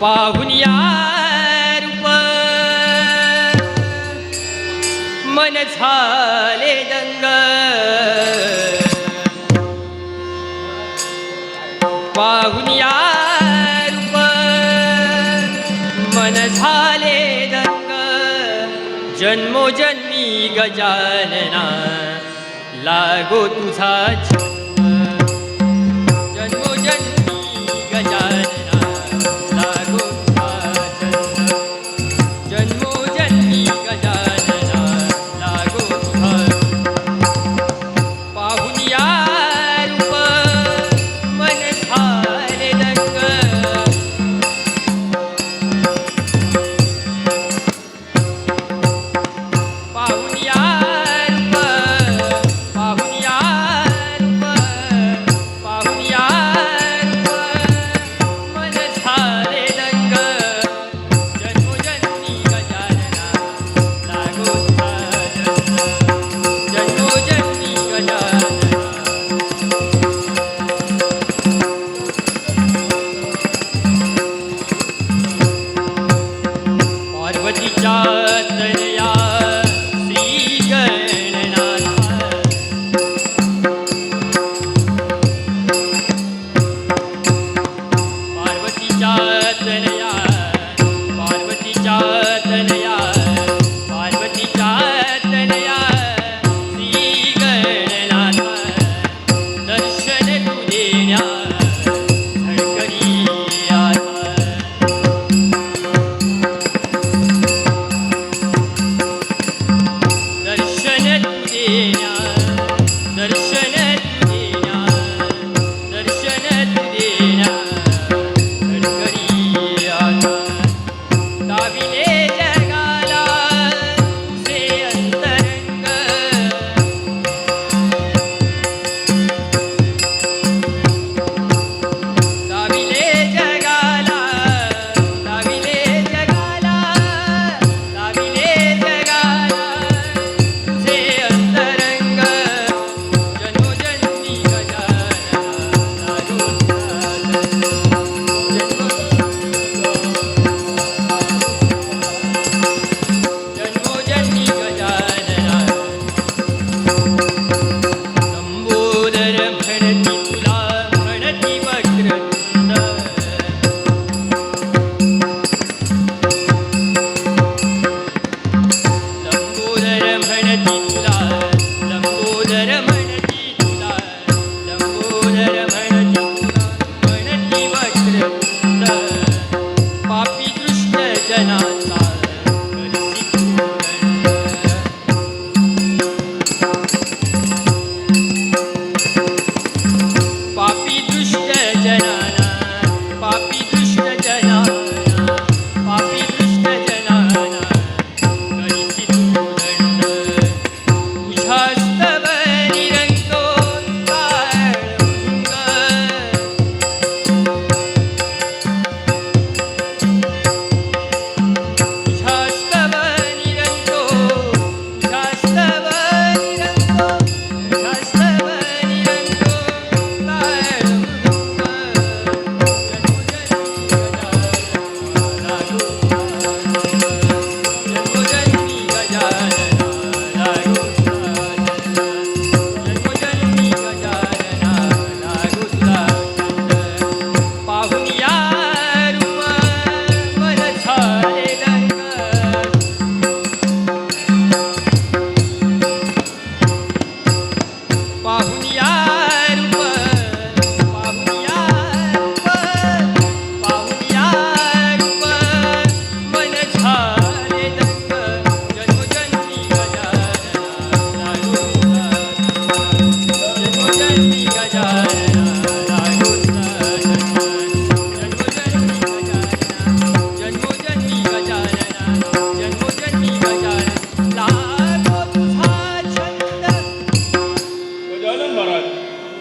पाहून या रूप मन झाले दंग, पाहून या रूप मन झाले दंग, जन्मोजन्मी गजानना लागो तुझा छंद, जन्मोजन्मी गजानना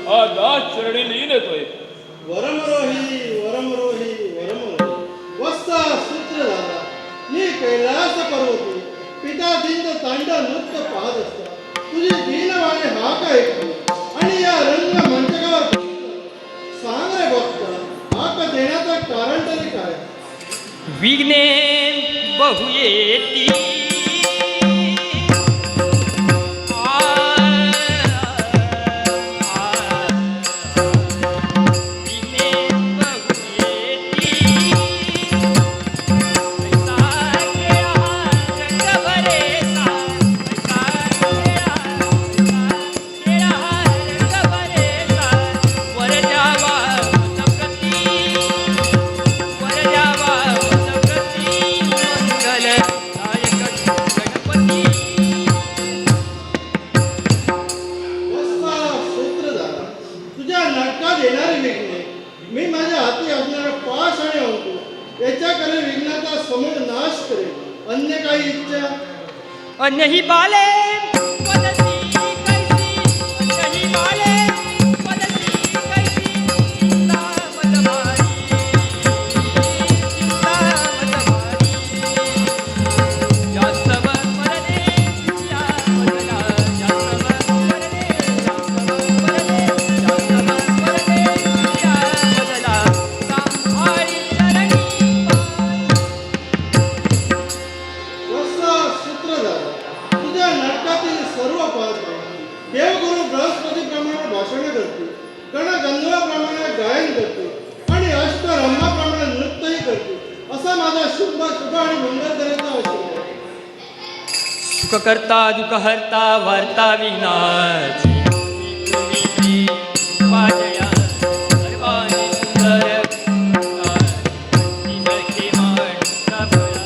हा दास चरणी लीन येतोय. वरमरोही वरमरोही वरमरोही वस्ता सूत्र झाला मी कैलास पर्वती पिता दिंद तांडव नृत्य पाहत असता तुझी दीनवाणी हाक ऐकली आणि या रंग मंचकावर सांग रे भक्त हाक देण्याचं कारण तरी काय? विघ्ने बहु येती वस्ता सूत्र झाला तुझ्या नाटकात येणारी विघ्ने मी माझ्या हाती असणारा पाश आणि अंकुश याच्याकडे विघ्नाचा समूळ नाश करेल. अन्य काही इच्छा? अन्यही बाले वदसी कैसी अन्यही बाले वदसी कैसी चिंता मत भारी जास्त मरणे या बदला जास्त मरणे जास्त मरणे या बदला सांभाळी चरणी वस्ता सूत्र झाला तुझ्या नाटकातील सर्व पात्र देवगुरु बृहस्पतीप्रमाणे भाषण करते, गणगंधर्वाप्रमाणे गायन करते आणि अष्टरंगाप्रमाणे नृत्यही करते असा माझा शुभ शुभ आणि मंगलकरेचा आशीर्वाद. सुखकर्ता दुःखहर्ता वार्ता विघ्नाची तुम्ही वाजया सर्वांनी सुंदर निसर्गे माणसा फळा.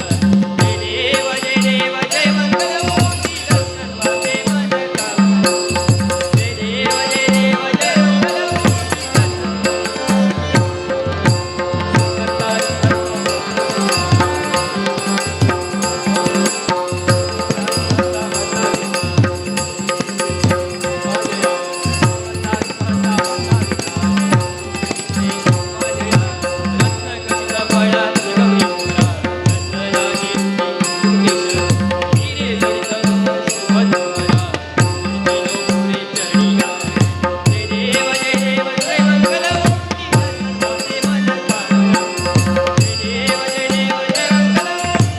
जय देव जय मंगलमूर्ती दर्शन वाटे मन कामना. जय देव जय मंगलमूर्ती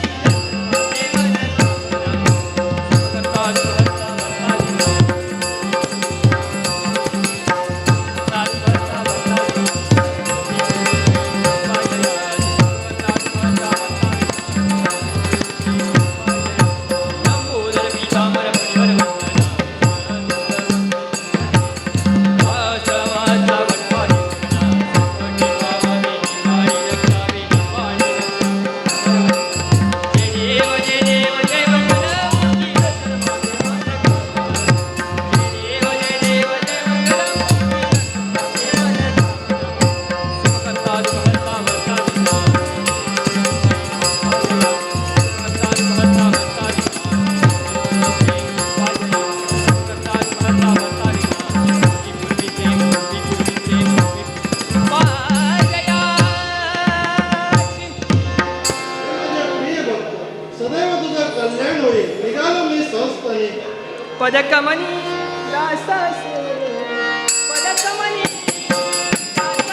पदकमनी दासासे पदकमनी दासासे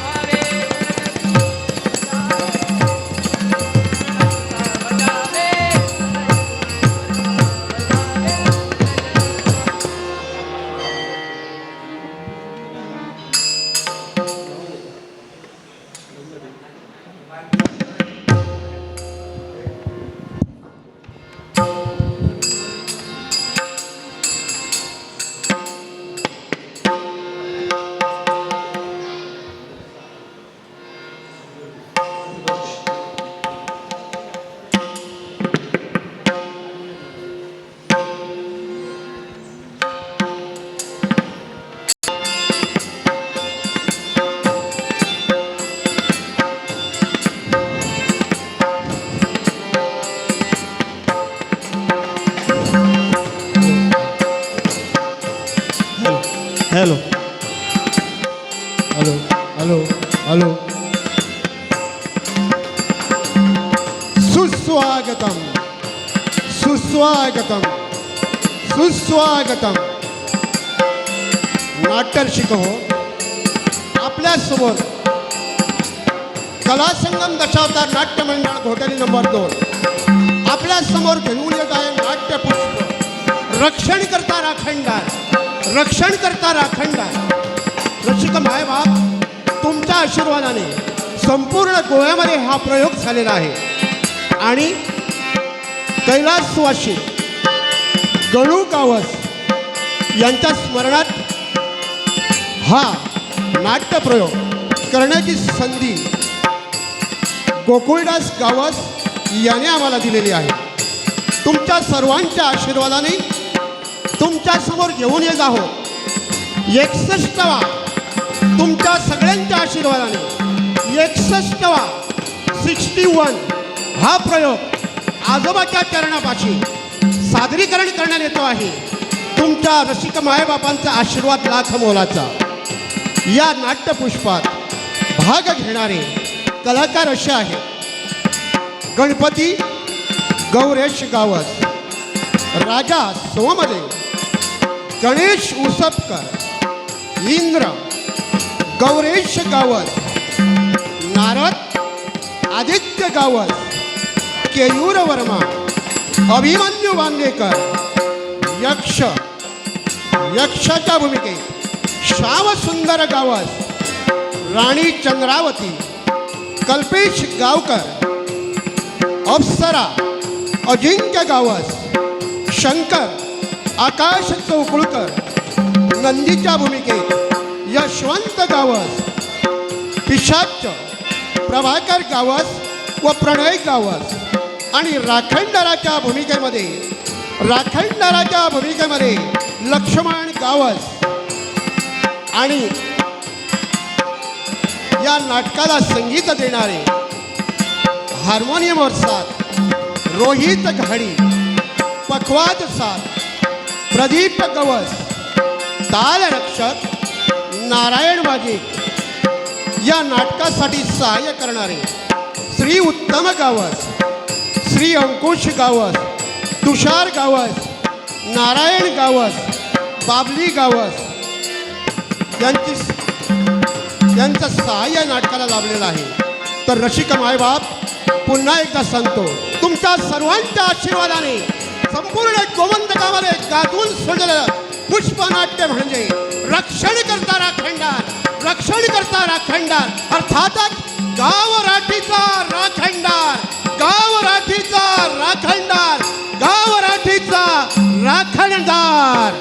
भावे हॅलो हॅलो हॅलो हॅलो सुस्वागतम सुस्वागतम सुस्वागतम. नाट्यरसिक हो, आपल्यासमोर कलासंगम दशावतार नाट्य मंडळ घोटाळी नंबर 2 आपल्यासमोर घेऊन येत आहे नाट्यपुष्प. रक्षण करता राखणदार, रक्षण करता राखणदार. रसिक मायबाप, तुमच्या आशीर्वादाने संपूर्ण गोव्यामध्ये हा प्रयोग झालेला आहे आणि कैलासवासी गणू गावस यांच्या स्मरणात हा नाट्यप्रयोग करण्याची संधी गोकुळदास गावस याने आम्हाला दिलेली आहे. तुमच्या सर्वांच्या आशीर्वादाने तुमच्या समोर घेऊन येत आहोत 61वा, तुमच्या सगळ्यांच्या आशीर्वादाने 61वा 61 हा प्रयोग आजोबाच्या चरणापाशी सादरीकरण करण्यात येतो आहे. तुमच्या रसिक मायबापांचा आशीर्वाद लाख मोलाचा. या नाट्यपुष्पात भाग घेणारे कलाकार असे आहेत: गणपती गौरेश गावस, राजा सोमदेव, गणेश उसपकर, इंद्र गौरेश गावस, नारद आदित्य गावस, केयूर वर्मा, अभिमन्यू वांगेकर, यक्ष यक्षाच्या भूमिकेत श्यामसुंदर गावस, राणी चंद्रावती, कल्पेश गावकर, अप्सरा अजिंक्य गावस, शंकर आकाश चौकुळकर, नंदीच्या भूमिकेत यशवंत गावस, पिशाच प्रभाकर गावस व प्रणय गावस आणि राखणदाराच्या भूमिकेमध्ये लक्ष्मण गावस. आणि या नाटकाला संगीत देणारे हार्मोनियमवर साथ रोहित घाडी, पखवाज साथ प्रदीप गवस, तालरक्षक नारायण वाजिक. या नाटकासाठी सहाय्य करणारे श्री उत्तम गावस, श्री अंकुश गावस, तुषार गावस, नारायण गावस, बाबली गावस यांचं सहाय्य नाटकाला लाभलेलं आहे. तर रसिक मायबाप, पुन्हा एकदा सांगतो, तुमच्या सर्वांच्या आशीर्वादाने संपूर्ण गोमंतकामध्ये गाजून सोडलेलं पुष्पनाट्य म्हणजे रक्षण करता राखणदार, रक्षण करता राखणदार, अर्थातच गाव राठीचा राखणदार, गाव राठीचा राखणदार, गाव राठीचा राखणदार.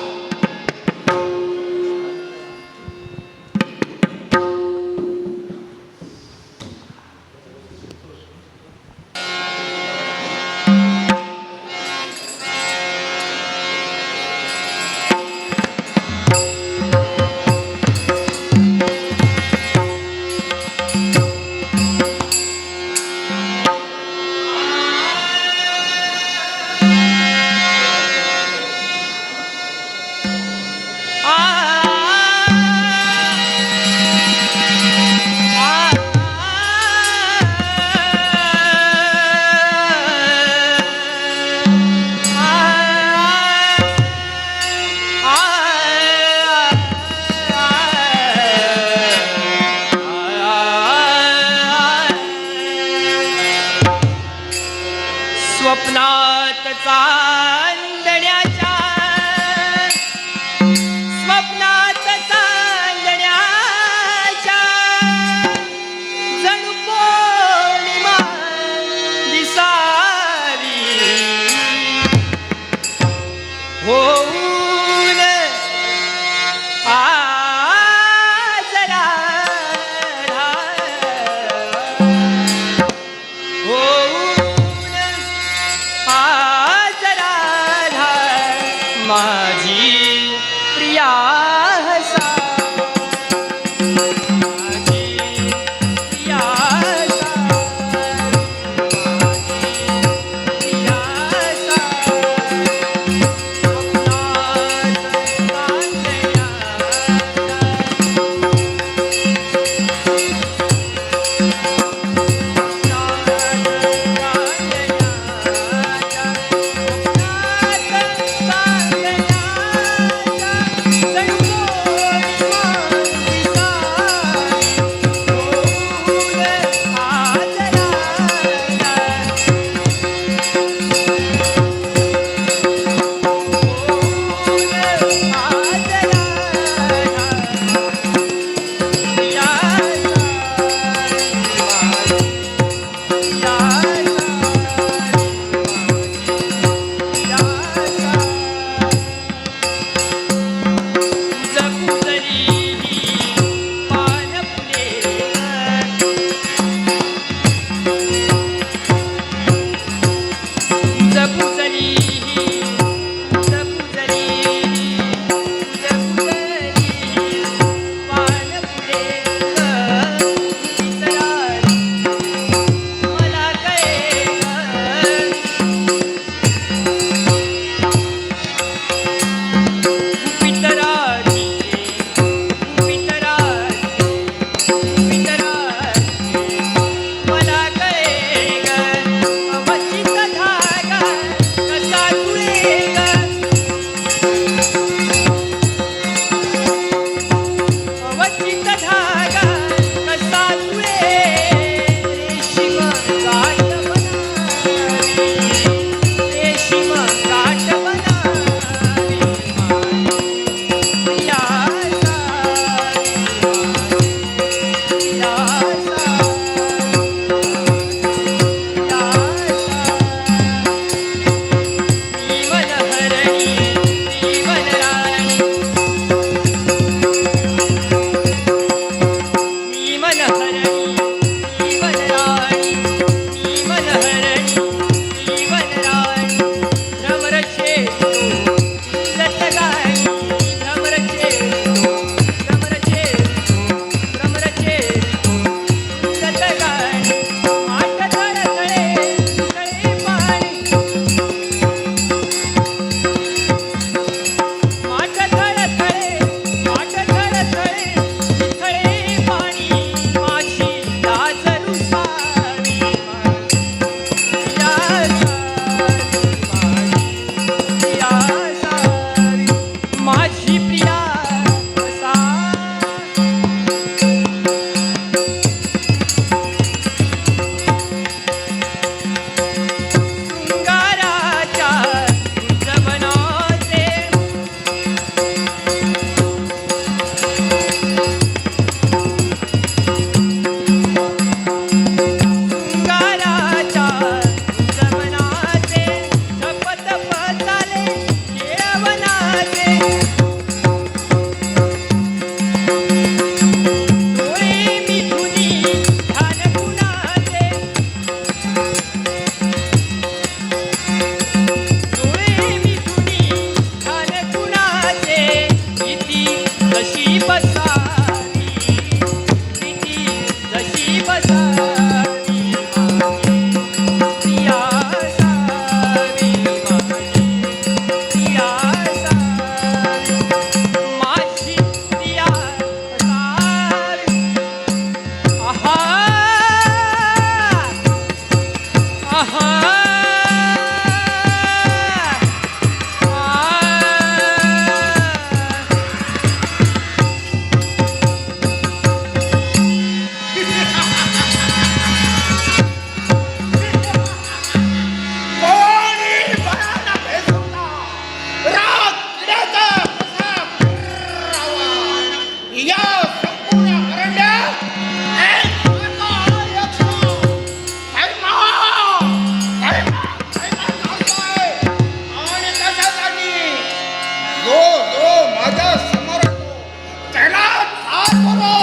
करो.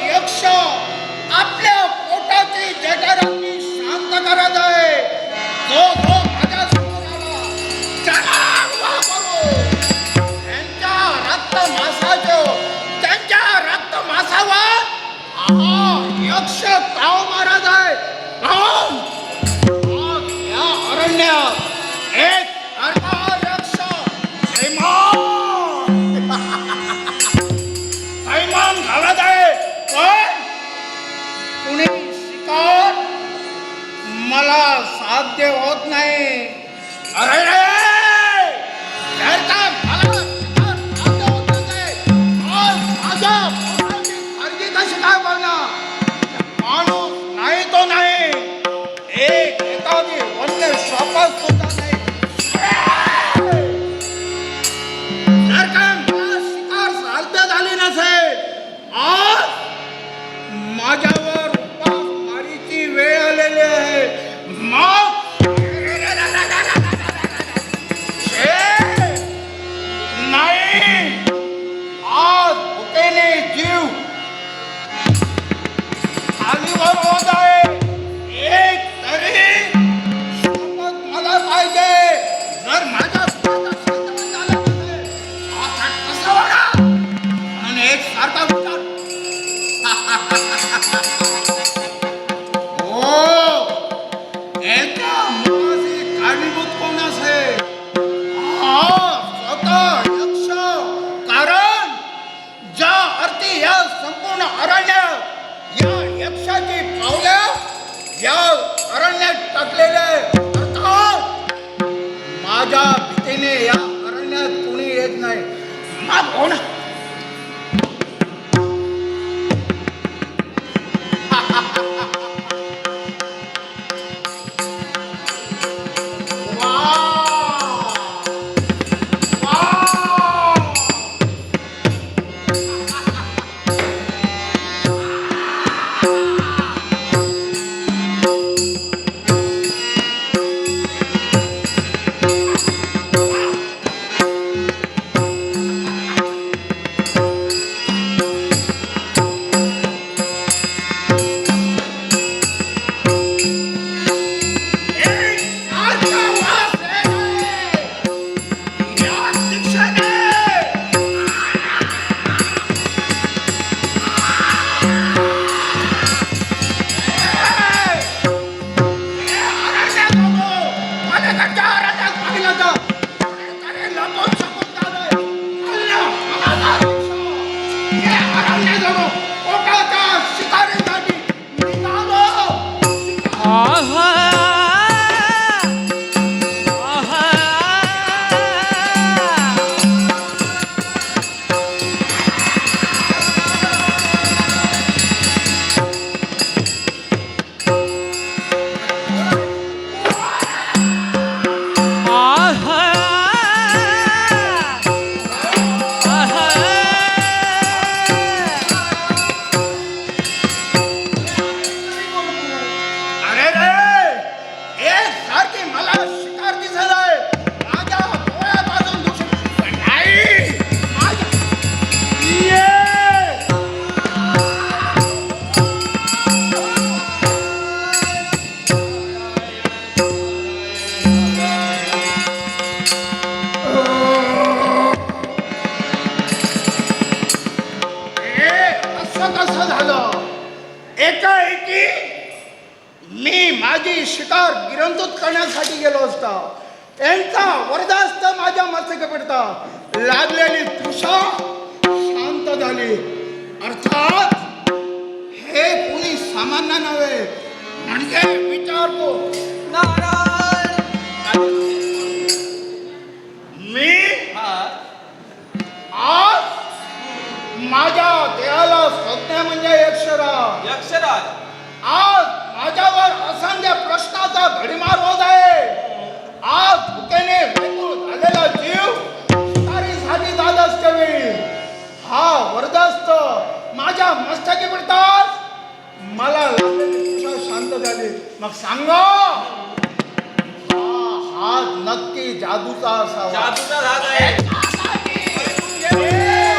यक्ष आपल्या पोटाची जठराग्नी शांत करत आहे. जो माझ्या समोर आला त्याला उभा करो. त्यांच्या रक्त मासावर यक्ष काव मारत आहे. या अरण्यात एक अर्धा यक्ष सैमान घालत आहे. पण कुणी शिकार मला साध्य होत नाही. अरे रे जर का मला शिकार साध्य होत नसेल, आज माझ्या पोटाची खरेदी कशी काय करणार? माणूस नाही तो नाही, एखादी वन्य श्वापच सुद्धा नाही. जर का मला शिकार साध्य झाली नसेल, आज माझ्यावर उपासमारीची वेळ आलेली आहे. मग नाही, आज भुकेने जीव खालीवर होत आहे. एक तरी शपथ मला पाहिजे. जर माझ्या पोटात संतोष झाला नसेल, आता कसं होणार? आणि एक सारखा विचार. हो, एका मुलाची कारणीभूत कोण असेल? स्वतः यक्ष. कारण ज्या अर्थी या संपूर्ण अरण्यात या यक्षाची पावलं या अरण्यात टाकलेले, अर्थात माझ्या भीतीने या अरण्यात कुणी येत नाही. मग होणार एकाएकी मी माझी शिकार गिरंतूत करण्यासाठी गेलो असता. त्यांचा वरदास्त माझ्या मस्तकी पडता लागलेली तृषा शांत झाली. अर्थात हे कुणी सामान्य नव्हे, म्हणजे विचारतो नारायण. मी आज माझ्या देहाला संज्ञा म्हणजे यक्षराज. यक्षराज आज माझ्यावर असंख्य प्रश्नाचा घडीमार होत आहे. आज भुकेने व्याकुळ झालेला जीव शिकारीसाठी जात असते वेळी हा वरदस्त माझ्या मस्तकी पडताच मला लागलेली तुषा शांत झाली. मग सांगा हा हात नक्की जादूचा असावा. जादूचा हात आहे. ए!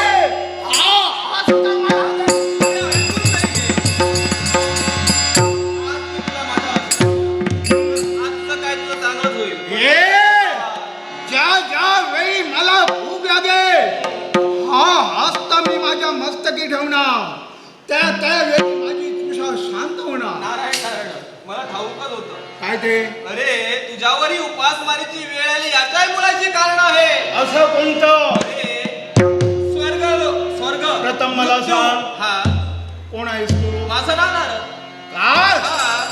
त्या वेळी माझी तुषा शांत होणार. नारायण नारायण मला ठाऊकच होतं. काय ते? अरे तुझ्यावरही उपासमारीची वेळ आली याच्याही मुळाची कारण आहे. असं कोणतं? अरे स्वर्ग स्वर्ग प्रथम मला मृत्यू. सांग. हा कोण आहेस तू? माझं नाव नारद. काय? हा.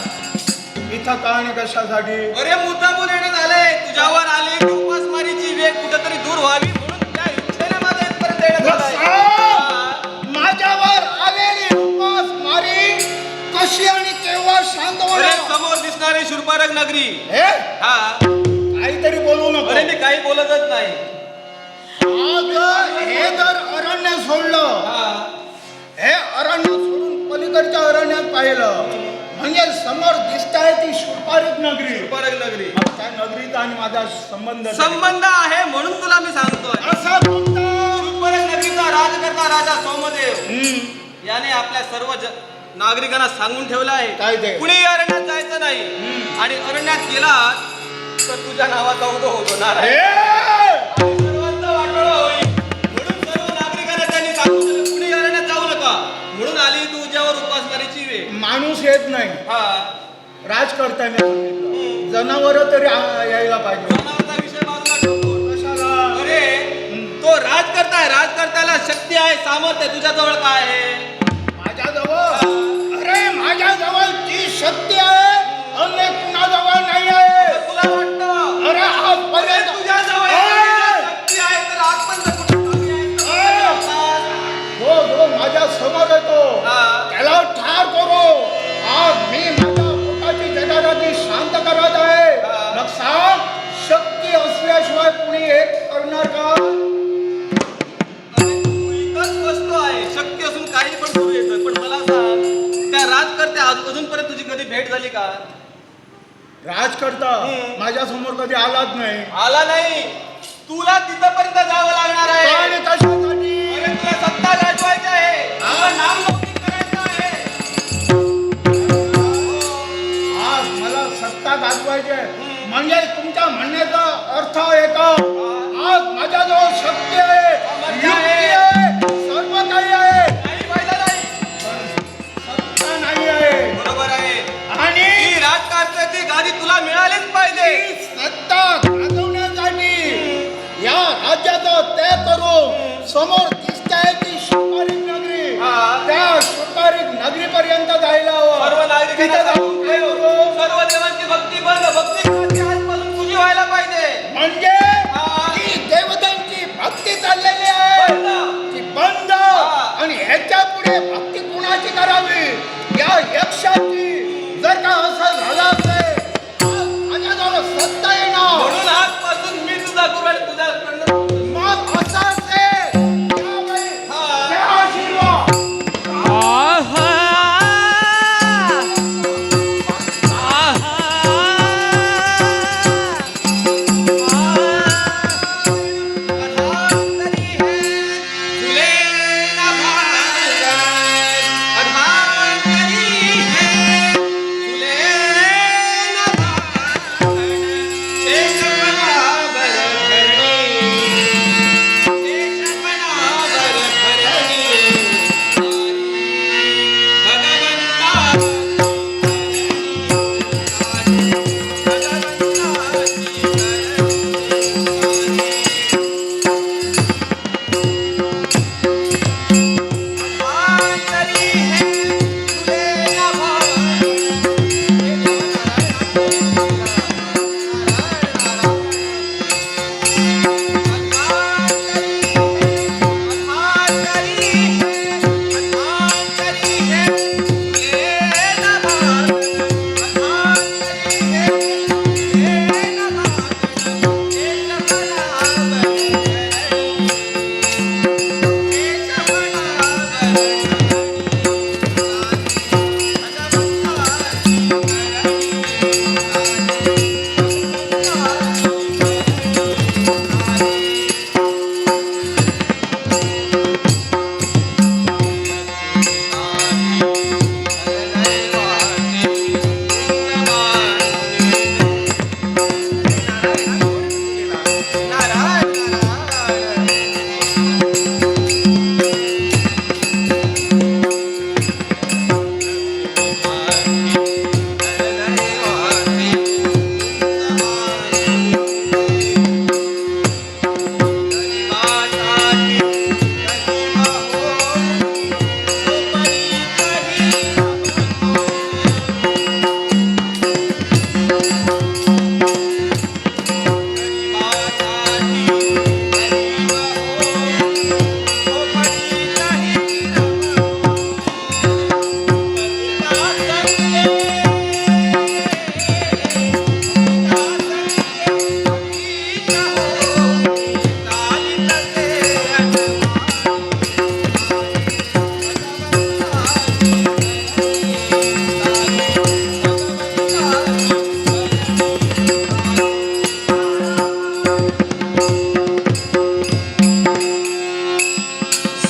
इथं का आणि कशासाठी? अरे मुद्दामून येणं झालंय. तुझ्यावर आली उपासमारीची वेळ कुठेतरी दूर व्हावी म्हणून त्या इच्छेने माझं इथपर्यंत येणं झालंय. वत्सा! माझ्यावर आलेली उपासमारी कशी आणि केव्हा शांत अरे होणार? समोर दिसणारी शूरपारक नगरी. हे? हा काहीतरी बोलू नको. अरे मी काही बोलतच नाही. हे जर अरण्य सोडलं, हा हे अरण्य सोडून पलीकडच्या अरण्यात पाहिलं म्हणजे समोर दिसताय ती शूरपारक नगरी. शूरपारक नगरी. मग त्या नगरीचा आणि माझा संबंध आहे म्हणून तुला मी सांगतोय. असा कोणता? शूरपारक नगरीचा राजकर्ता राजा सोमदेव याने आपल्या सर्व नागरिकांना सांगून ठेवलं आहे काय ते? कुणी अरण्यात जायचं नाही आणि अरण्यात गेला तर तुझ्या नावाचा उदो होतो नारायण. आणि सर्वांचं वाटोळं होईल म्हणून सर्व नागरिकांना त्यांनी सांगून ठेवलं कुणी अरण्यात जाऊ नका म्हणून आली तुझ्यावर उपासमारीची वेळ. माणूस येत नाही. हा राजकर्त्याने सांगितलं. जनावर तरी यायला पाहिजे. जनावरांचा विषय बाजूला ठेवून कशाला? अरे तो राजकर्ता आहे. राजकर्त्याला शक्ती आहे सामर्थ्य तुझ्याजवळ काय आहे? माझ्याजवळ? अरे माझ्याजवळ जी शक्ती आहे अन्य कुणाजवळ नाही आहे. तुला वाटतं अरे आजपर्यंत तुझ्याजवळ शक्ती आहे तर आजपर्यंत कुठे कमी आहे? जो माझ्या समोर येतो हा. त्याला ठार करू. आज मी माझ्या पोटाची जगाराती शांत करत आहे. हा. मग सांग, शक्ती असल्याशिवाय कुणी एक करणार का? अरे तू इथंच बसतो आहे. शक्य असून काही पण करू येतं पण मला सांग त्या राजकर्त्या अजूनपर्यंत तुझी कधी भेट झाली का? राजकर्ता माझ्या समोर कधी आलाच नाही. आला नाही. तुला तिथपर्यंत जावं लागणार आहे. आणि कशासाठी? अरे तुला सत्ता गाजवायची आहे. तुला नाम लौकिक करायचं आहे. आज मला सत्ता गाजवायची आहे. म्हणजे तुमच्या म्हणण्याचा अर्थ आहे का? आज माझ्याजवळ शक्ती आहे, युक्ती आहे, सर्व काही आहे, काही फायदा नाही. सत्ता नाही आहे. बरोबर आहे. आणि ही राजकारणाची गादी तुला मिळालीच पाहिजे. ही सत्ता गाजवण्यासाठी या राज्याचं त्याग करू. समोर दिसताय ती शूरपारक नगरी. हा. त्या शूरपारक नगरीपर्यंत जायला हवं. सर्व नागरिकांना तिथे जाऊन सांगून काय ठेव. करू? सर्व देवांची भक्ती बंद. भक्ती आजपासून तुझी व्हायला पाहिजे. म्हणजे हा. ती देवतांची भक्ती चाललेली आहे बंद. ती बंद. आणि ह्याच्या पुढे भक्ती कुणाची करावी? या यक्षाची. जर का असं झालं असेल माझ्याजवळ सत्ता येणार. म्हणून आजपासून मी तुझा गुरु आणि तुझ्याकडनं मग असं असेल त्यावेळी हा. त्या आशीर्वाद. अधांतरी है झुले ना भांगन. अधांतरी है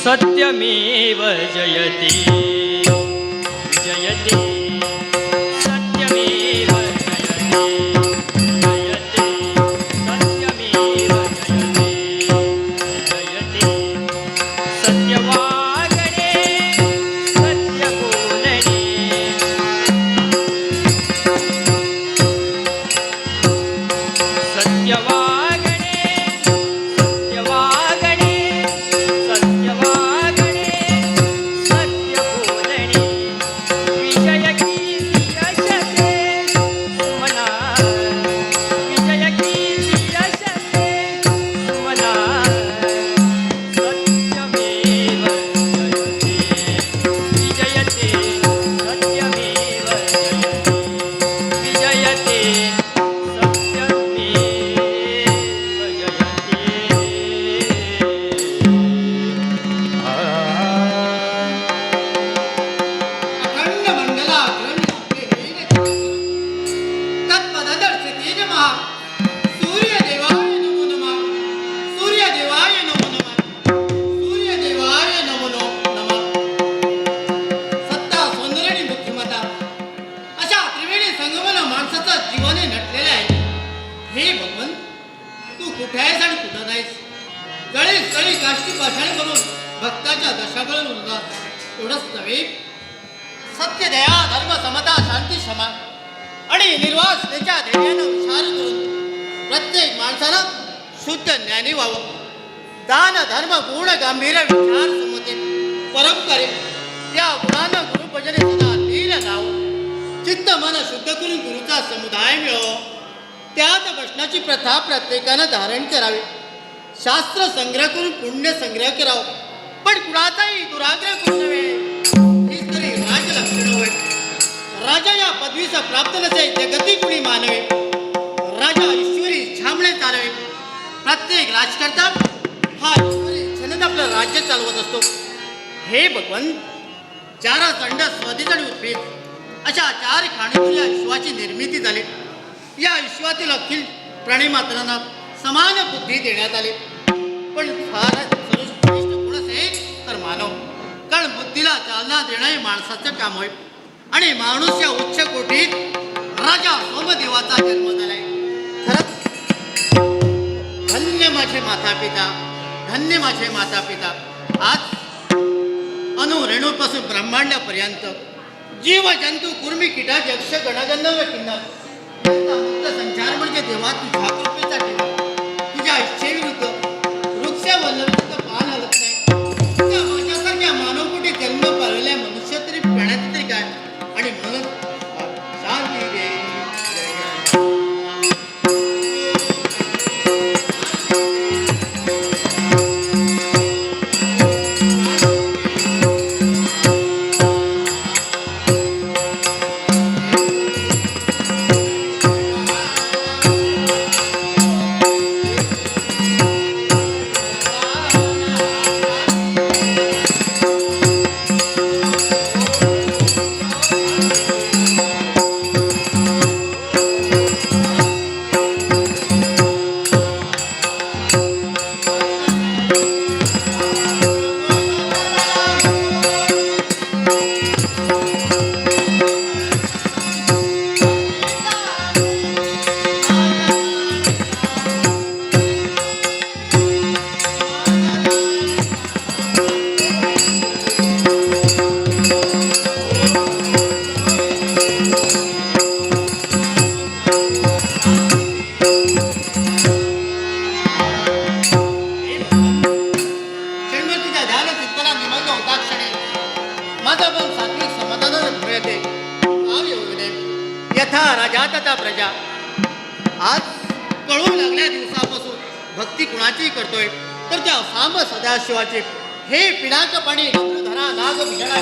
सत्यमेव जयते जयते सत्यमेव जयते जयते सत्यमेव जयते जयते सत्यवागणे सत्यबोलणे सत्यवागणे सत्यवागणे सत्यवागणे सत्यबोलणे विजयकीर्ती यशते सुमना विजयकीर्ती यशते सुमना सत्यमेव जयते विजयते सत्यमेव जयते विजयते अखंड मंडलाग्रणी आपले वेद तत्पददर्शितेन महा सूर्यदेवाय नमो नमः सूर्यदेवाय नमो नमः सूर्यदेवाय नमो नमः सत्ता सौंदर्य आणि बुद्धिमत्ता अशा त्रिवेणी संगमन माणसाचा जीवाने नटलेला आहे. हे भगवंत तू कुठे आहेस आणि कुठं नाहीस. जळी स्थळी काष्टी पाषाणी करून भक्ताच्या दशाकडून उरलास. एवढंच नव्हे सत्य दया धर्म समता शांती क्षमा आणि निर्वासतेच्या धैर्यानं विचार करून प्रत्येक माणसानं शुद्ध ज्ञानी व्हावं. दान धर्म गुण गांभीर्य विचार समते परमकार्य या गुणानं गुरुभजने सदा लीन राहावं. चित्त मन शुद्ध करून गुरुचा समुदाय मिळावं. त्यात बसण्याची प्रथा प्रत्येकानं धारण करावी. शास्त्र संग्रह करून पुण्य संग्रह करावं. पण कुणाचाही दुराग्रह करू नये. हीच तरी राजलक्षण होय. राजा या पदवीचा प्राप्त नसे जगती कुणी मानवे. राजा ईश्वरी छामणे चालवे. प्रत्येक राजकर्ता हा ईश्वरी इच्छेने आपलं राज्य चालवत असतो. हे भगवंत चार दंड स्वदेश आणि उद्भिद अशा चार खाणीतून या विश्वाची निर्मिती झाली. या विश्वातील अखिल प्राणीमात्रांना समान बुद्धी देण्यात आली. पण फार सर्वश्रेष्ठ कोण असेल तर मानव. कारण बुद्धीला चालना देणं हे माणसाचं काम होय. आणि माणूस या उच्च कोटीत राजा सोमदेवाचा जन्म झालाय. खरंच धन्य माझे माता पिता धन्य माझे माता पिता. आज अणु रेणूपासून ब्रह्मांडापर्यंत जीव जंतू कुर्मी कीटा यक्ष गणगंधर्व किन्नर यांचा मुक्त संचार म्हणजे देवा तुझ्या कृपेचा ठेवा. तुझ्या इच्छेविरुद्ध वृक्ष वल्लवीचं पान हलत नाही. तुझ्या माझ्यासारख्या मानवकोटी जन्म पाळलेल्या मनुष्य तरी प्राण्यात तरी काय. आणि म्हणून शांती दे. यथा राजा तथा प्रजा. आज कळू लागल्या दिवसापासून भक्ती कुणाची करतोय तर त्या सांब सदाशिवाची. हे पिणाक पाणी धरा नाग भिषणा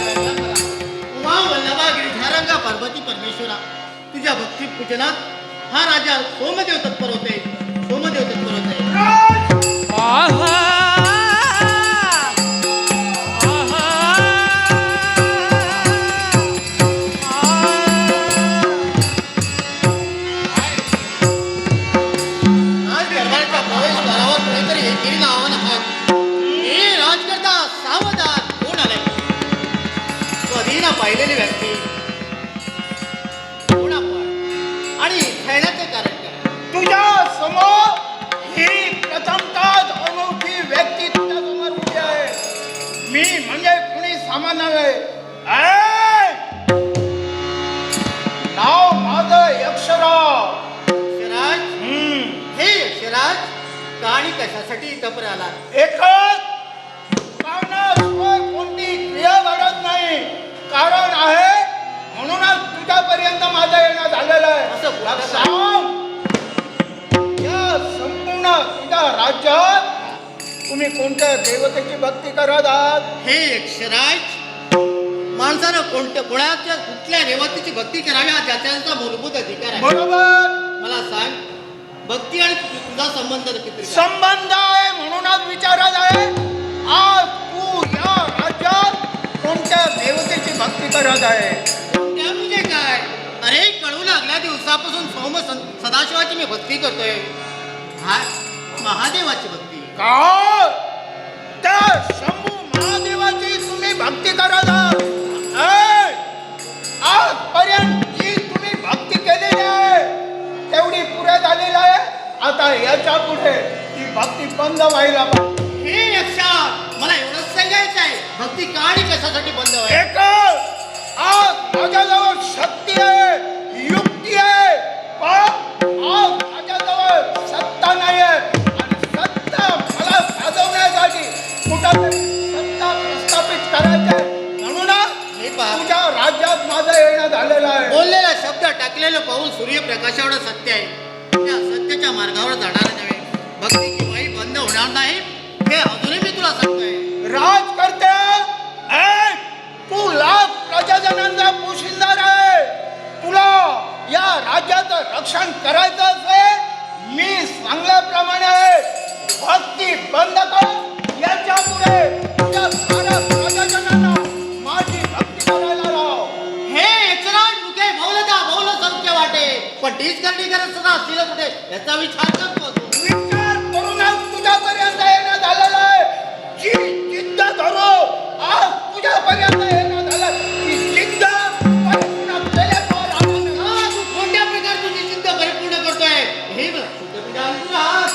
उमा वल्लभा गिरिधारंगा पार्वती परमेश्वरा. तुझ्या भक्ती पूजनात हा राजा सोमदेव तत्पर होते. सोमदेव तत्पर होते. आहा आज दरबाराच्या प्रवेशद्वारावर कोणीतरी एकेरी नावानं हाक. हे राजकर्ता सावध मी म्हणजे कुणी सामान्य आहे. ऐ! नाव माझं यक्षराव. यक्षराज, हे यक्षराज, कहाणी कशासाठी इथं आला? एकच कारणाशिवाय कोणती क्रिया घडत नाही. कारण आहे म्हणूनच तुझ्यापर्यंत माझं येणं झालेलं आहे. असं बोलता का? सांग, या संपूर्ण तुझ्या राज्यात तुम्ही कोणत्या देवतेची भक्ती करत आहात? हे यक्षराज, माणसानं कोणाच्या कुठल्या देवतेची भक्ती करावी हा त्याचा मूलभूत अधिकार आहे. बरोबर. मला सांग, भक्ती आणि तुझा संबंध किती काय? संबंध आहे म्हणूनच विचारत आहे. आज तू या राज्यात कोणत्या देवतेची भक्ती करत आहे? त्या म्हणजे काय? अरे, कळू लागल्या दिवसापासून सदाशिवाची मी भक्ती करतोय. हा महादेवाची भक्ती. का त्या शंभू महादेवाची तुम्ही भक्ती करत आहात? ऐ! आजपर्यंत जी तुम्ही भक्ती केलेली आहे तेवढी पुरे झालेली आहे. आता याच्या पुढे ती भक्ती बंद व्हायला पाहिजे. हे यक्षा, मला एवढंच सांगायचं आहे, भक्ती का आणि कशासाठी बंद व्हावी? एकच, आज माझ्याजवळ शक्ती आहे, युक्ती आहे, पण आज माझ्याजवळ सत्ता नाही आहे. आणि सत्ता मला साधवण्यासाठी कुठंतरी सत्ता प्रस्थापित करायची आहे. म्हणूनच हे पहा, तुझ्या राज्यात माझं येणं झालेलं आहे. बोललेला शब्द टाकलेलं पाऊल सूर्यप्रकाशावर सत्य आहे. त्या सत्याच्या मार्गावर जाणार नव्हे. भक्ती केव्हाही बंद होणार नाही, हे अजूनही मी तुला सांगतोय. राजकर्ते, ऐक, तू लाख प्रजाजनांचा पोशिंदार आहे. तुला या राज्याचं रक्षण करायचं असेल, मी सांगल्याप्रमाणे भक्ती बंद कर. याच्या पुढे तुझ्या साऱ्या प्रजाजनांना माझी भक्ती करायला लाव. हे यक्षराज, मुखे भौल सौख्य वाटे, पण तीच करणी करत सुद्धा असतील कुठे याचा विचार करतो तू. विचार करूनच तुझ्यापर्यंत येणं झालेलं आहे. जी जिद्द धरू आज तुझ्यापर्यंत येणं झालं, ती जिद्द परिपूर्ण केल्याशिवाय राहणार नाही. हा, तू कोणत्या प्रकारे तुझी चिंता परिपूर्ण करतोय हे बघ. तुझ्या हात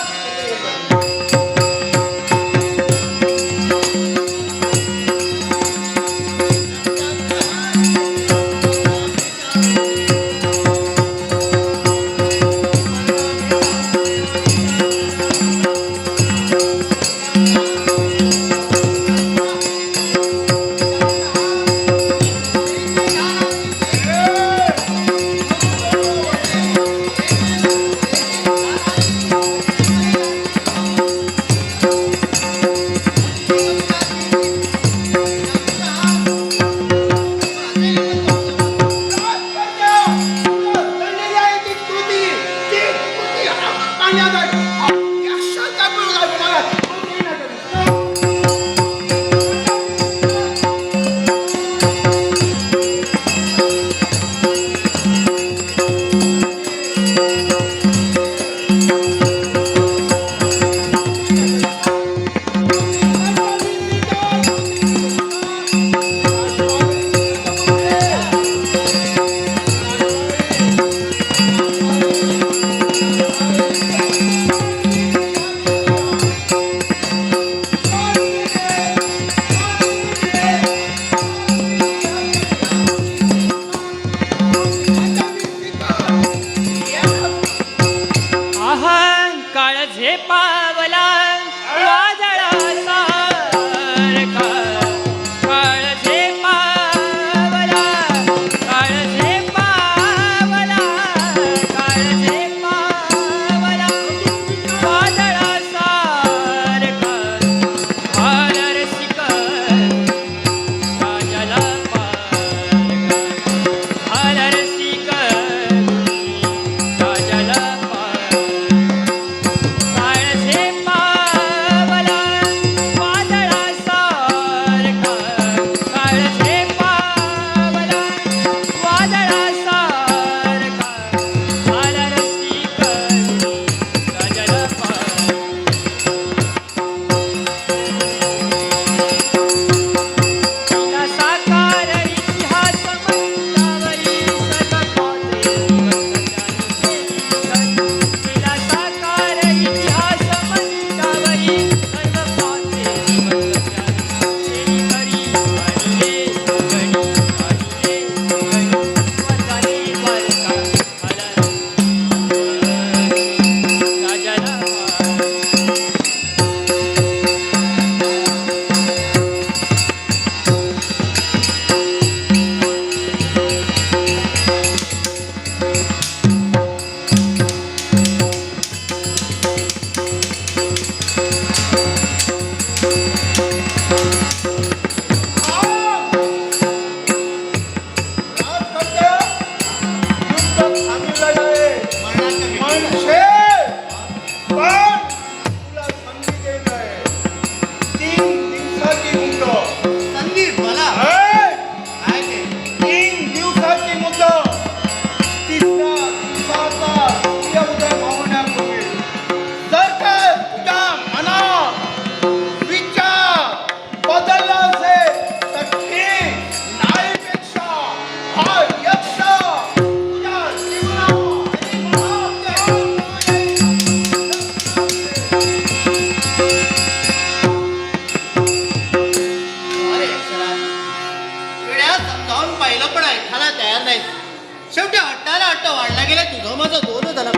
तुझं माझं दोन झालं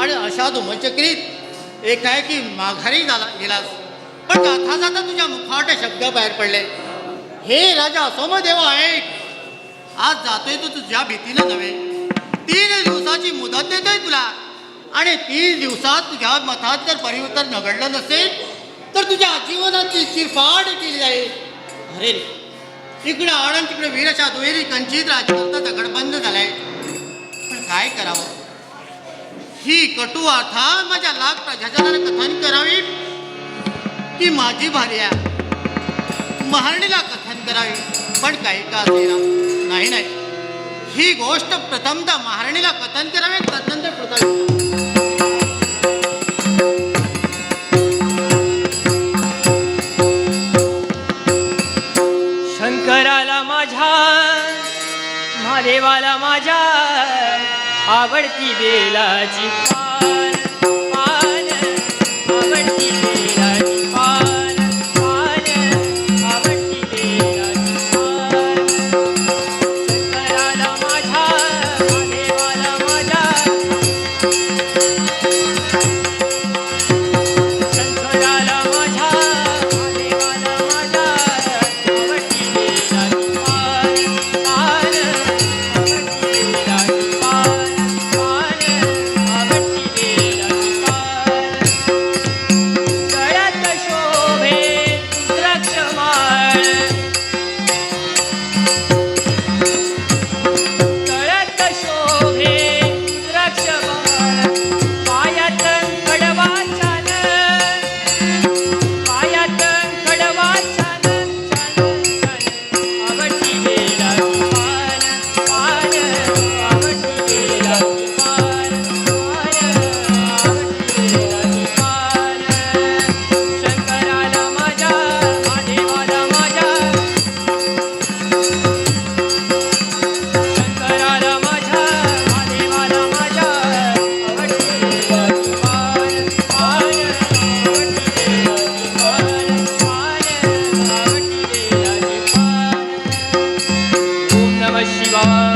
आणि अशा धुमचक्रीत एक आहे की माघारी झाला गेलास. पण जाता जाता तुझ्या मुखाट शब्द बाहेर पडले. हे राजा सोमदेवा ऐक, आज जातोय तू तुझ्या भीतीनं नव्हे. 3 दिवसाची मुदत देतोय तुला आणि 3 दिवसात तुझ्या मतात जर परिवर्तन नघडलं नसेल तर तुझ्या जीवनाची चिरफाड केली जाईल. अरे रे, इकडं आडण तिकडे वीरशा दुहेरी कंचित राजकर्ता दगडबंद झालाय. पण काय करावं? ही कटू अर्था माझ्या लाख प्रजाजनाला कथन करावी की माझी भार्या महारणीला कथन करावी. पण काही का असेना, नाही नाही, ही गोष्ट प्रथमतः महारणीला कथन करावे, तदनंतर प्रथम शंकराला माझ्या महादेवाला माझ्या आवडती बेलाची पान पान, आवडती बेलाची पान पान, आवडती बेलाची पान. शंकराला माझ्या महादेवाला माझ्या, शंकराला माझ्या महादेवाला माझ्या आवडती बेलाची पान पान, आवडती बेलाची पान पान, आवडती बेलाची पान. गळ्यात शोभे द्राक्षमाळ, गळ्यात शोभे द्राक्षमाळ, पायात कडवा छान, पायात कडवा छान छान छान, आवडती बेलाची पान पान, आवडती बेलाची पान पान, आवडती बेलाची पान. शंकराला माझ्या महादेवाला माझ्या, शंकराला माझ्या महादेवाला माझ्या आवडती बेलाची पान पान, आवडती बेलाची पान पान, आवडती बेलाची पान. ओम नमः शिवाय,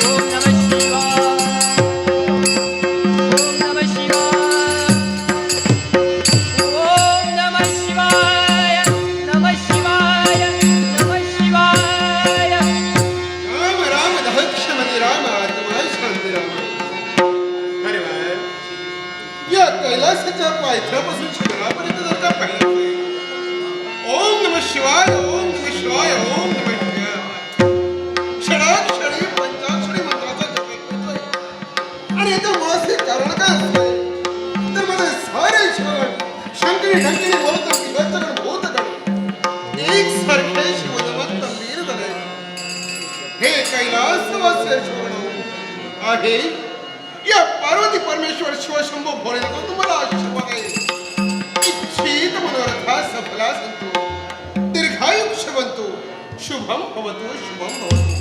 ओम नमः शिवाय, ओम नमः शिवाय, ओम नमः शिवाय, नमः शिवाय, नमः शिवाय. राम राम दहक्षमती राम आत्मा शांती राम. अरे वा, या कैलासाच्या पायथ्यापासून शिखरापर्यंत जर का पाहिलं ओम नमः शिवाय, ओम नमः शिवाय, ओम नमः शिवाय, क्षणाक्षणी पंचाक्षरी मंत्राचा जप होतोय. आणि याचं मुळाचे कारण काय असतंय तर माझे सारे शिवगण शंकरी ढंकरी बोलत विवेचन बोधगण एक सारखे शिवनवंत वीर झाले. हे कैलासवासी शिवगण आहे या पार्वती परमेश्वर शिवशंभो भोळेनाथ तुम्हाला आशीर्वाद आहे. इच्छित मनोरथा सफला संतो, दीर्घायुष्यवंतो, शुभम भवतु शुभम भवतु.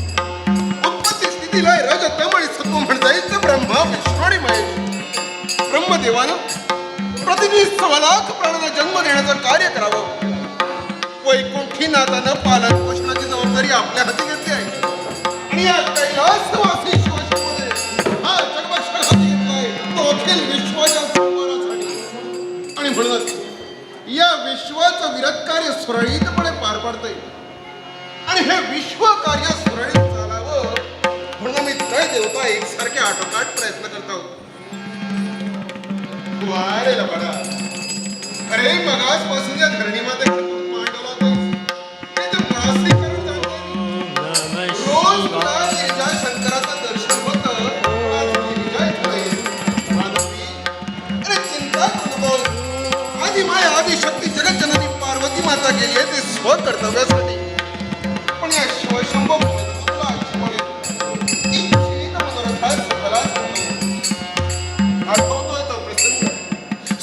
उत्पत्ती स्थिती लय रज तम आणि सत्व म्हणता ब्रह्मा विष्णू आणि महेश. ब्रह्मदेवानं प्रतिदिन 1.25 लाख प्राण्यांना जन्म देण्याचं कार्य करावं. वैकुंठीनाथानं पालन पोषणाची जबाबदारी आपल्या हाती घेतली आहे. आणि या कैलासवासी शिवशंभोने हा जन्मशः हाती घेतलाय तो अखिल विश्वाच्या संहारासाठी. आणि म्हणूनच या विश्वाचं विरत कार्य सुरळीतपणे पार पाडतंय. आणि हे विश्व कार्य सुरळीत चालावं म्हणून मी त्रय देवता एकसारखे आटोकाट प्रयत्न करत आहोत. वारे लबाडा, अरे मगासपासून या धरणी माते मांडवला ते मुळाशी करून जाते. रोज मला गिरिजा शंकराचं दर्शन होतं. आज मी विजय झाले. मानवी, अरे चिंता करू नको. आधी माया आदी शक्ती जगज्जननी पार्वती माता गेली आहे ते स्वकर्तव्यासाठी. पण या शिवशंभो तुला आठवले इच्छित मनोरथा सफला संतो. आठवतोय तो प्रसंग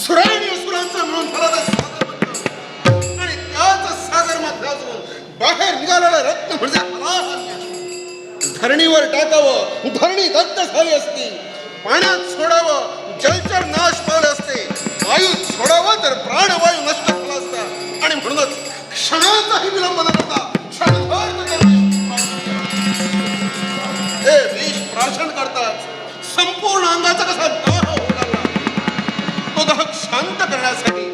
सुरायणी असुरांचा मिळून झाला तर सागर बनतो. आणि त्याच सागर मधून बाहेर निघालेला रत्न म्हणजे हलाहल. धरणीवर टाकावं, धरणी दत्त झाली असती. पाण्यात सोडावं, जलचर नाश पावले असते. वायूत सोडावं तर प्राणवायू नष्ट झाला असता. आणि म्हणूनच क्षणाचाही विलंब न करता क्षणभर हे विष प्राशन करताच संपूर्ण अंगाचा कसा दाह होऊ लागला. तो दाह शांत करण्यासाठी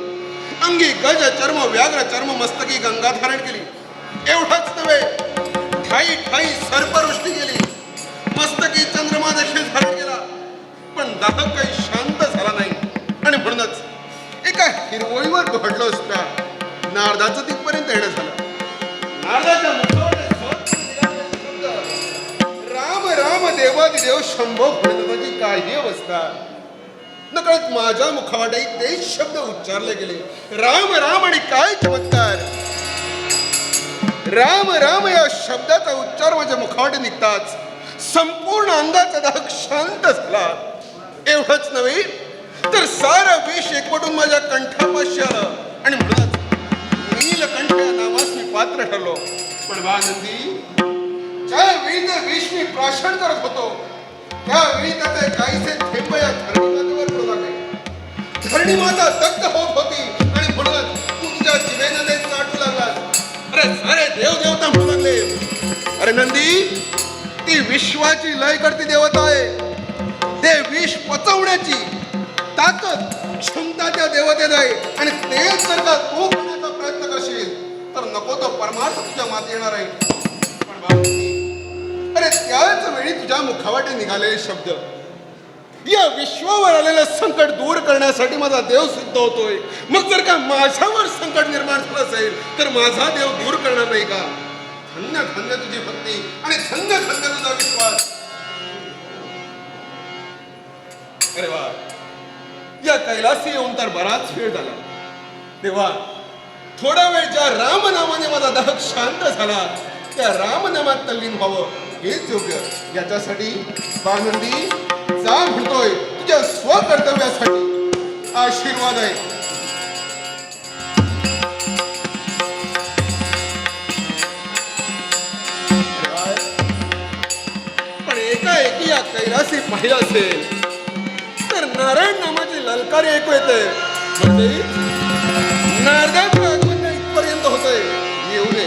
अंगी गज चर्म व्याघ्र चर्म मस्तकी गंगा धारण केली. एवढंच नव्हे, ठाई ठाई सर्पवृष्टी केली. मस्तकी चंद्रमा देखील धारण केला. पण दाह काही शांत झाला नाही. आणि म्हणूनच एका हिरवळीवर घडलो असता नारदाचं तिथपर्यंत येणं झालं. नारदाच्या मुखावर शब्द राम राम देवादिदेव शंभो भोलेनाथाची काय अवस्था. नकळत माझ्या मुखावाटे तेच शब्द उच्चारले गेले. राम राम आणि काय चमत्कार. राम राम या शब्दाचा उच्चार माझ्या मुखावाटे निघताच संपूर्ण अंगाचा दाह शांत झाला. एवढंच नव्हे तर सारं विष एकवटून माझ्या कंठापाशी आलं. आणि म्हणूनच नीलकंठ या नावास मी पात्र ठरलो. पण वानंदी, ज्यावेळी ते विष मी प्राशन करत होतो त्यावेळी त्याचे काहीसे थेंब या धरणीमातेवर पडू लागले. धरणी माता दग्ध होत होती. आणि म्हणूनच तू तुझ्या जिभेनं ते चाटू लागलास. अरे सारे देव देवता म्हणू लागले, अरे नंदी, ती विश्वाची लय करती देवता आहे. ते विष पचवण्याची ताकद क्षमता त्या देवतेत आहे. आणि तेच जर का तू करण्याचा प्रयत्न करशील तर नको तो परमार्थ तुझ्या माती येणार आहे. पण बाबा, अरे त्याच वेळी तुझ्या मुखावाटे निघालेले शब्द या विश्वावर आलेलं संकट दूर करण्यासाठी माझा देव सिद्ध होतोय. मग जर का माझ्यावर संकट निर्माण झालं असेल तर माझा देव दूर करणार नाही का. धन्य धन्य तुझी भक्ती आणि धन्य धन्य तुझा विश्वास. अरे वा, या कैलासी येऊन तर बराच वेळ झाला. तेव्हा थोडा वेळ ज्या रामनामाने माझा दाह शांत झाला त्या रामनामात तल्लीन व्हावं हेच योग्य. याच्यासाठी बानंदी जा म्हणतोय तुझ्या स्वकर्तव्यासाठी आशीर्वाद आहे. पण एकाएकी या कैलासी पाहिलं असेल तर नारायण नामाची ललकारी ऐकू येते. म्हणजे नारदाचं आगमन इथपर्यंत होतंय. येऊ दे.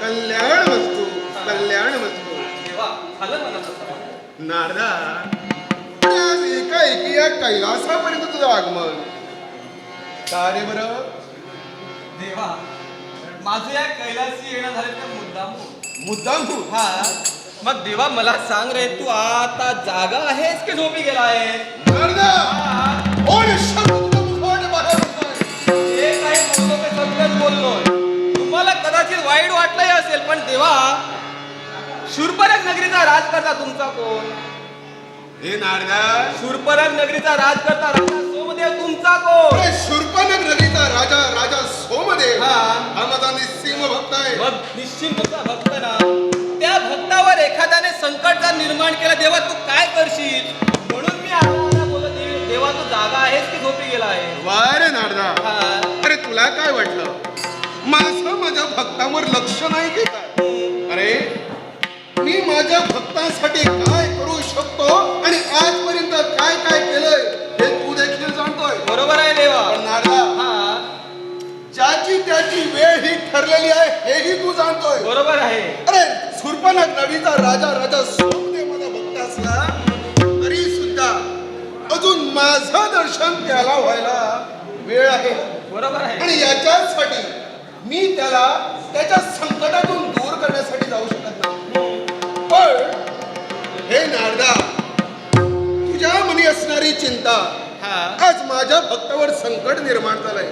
कल्याण वस्तू कल्याण वस्तू. देवा झालं मला तसं. नारदा अरे आज एकाएकी या कैलासापर्यंत तुझं आगमन का रे बरं? देवा माझं या कैलासी येणं झालं तर मुद्दाम मुद्दाम तू हा. मग देवा मला सांग रे, तू आता जागा आहेस की झोपी गेला आहेस? नारदा हा. कोण शब्द तुझं मुखात बाहेर येतोय? जे काही बोललो ते सगळंच बोललोय. तुम्हाला कदाचित वाईट वाटलंही असेल, पण देवा शूर्पणख नगरीचा राजकर्ता तुमचा कोण? हे नारदा शूर्पणख नगरीचा राजकर्ता राजा सोमदेव तुमचा कोण? अरे शूर्पणख नगरीचा राजा राजा सोमदेव हा. हा माझा निस्सीम भक्त आहे. मग निश्चित तुमचा भक्त ना, त्या भक्तावर एखाद्याने संकट जर निर्माण केलं, देवा तू काय करशील? म्हणून मी आता बोलत आहे, देवा तू जागा आहेस की झोपी गेला आहे? वा रे नारदा हा. अरे तुला काय वाटलं माझं माझ्या भक्तांवर लक्ष नाही की काय? अरे मी माझ्या भक्तांसाठी काय करू शकतो आणि आजपर्यंत काय काय केलंय हे तू देखील जाणतोय. बरोबर आहे देवा. पण नारदा हा ज्याची त्याची वेळ ही ठरलेली आहे हेही तू जाणतोय. बरोबर आहे. अरे शूर्पणख नगरीचा राजा राजा सोमदेव माझा भक्त असला तरी सुद्धा अजून माझं दर्शन त्याला व्हायला वेळ आहे. बरोबर आहे. आणि याच्यासाठी मी त्याला त्याच्या संकटातून दूर करण्यासाठी जाऊ शकत नाही. पण हे नारदा तुझ्या मनी असणारी चिंता हा. आज माझ्या भक्तावर संकट निर्माण झालंय.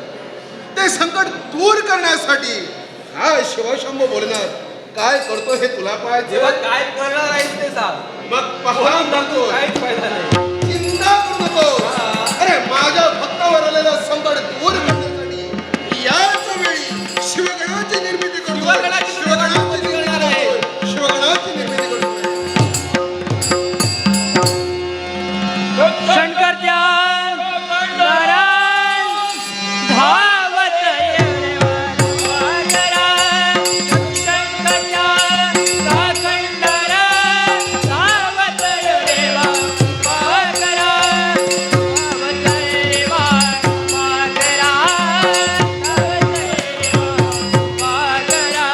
ते संकट दूर करण्यासाठी हा शिवशंभ बोलणार काय करतो हे तुला देवा पाहायचं. काय करणार आहेस ते सांग. मग पहा बोलून म्हणतो दाखव, काहीच फायदा नाही. चिंता करू नको. हा. अरे माझ्या भक्तावर आलेलं संकट दूर करण्यासाठी याच वेळी शिवगणाची निर्मिती करतो. शिवगणाची निर्मिती करणार आहे. शिवगणाची निर्मिती करतो. शंकरच्या दारात धावत येणार वानरा. शंकरच्या दाखंडारात धावत येवा वानरा. धावत येवा वानरा. धावत येवा वानरा.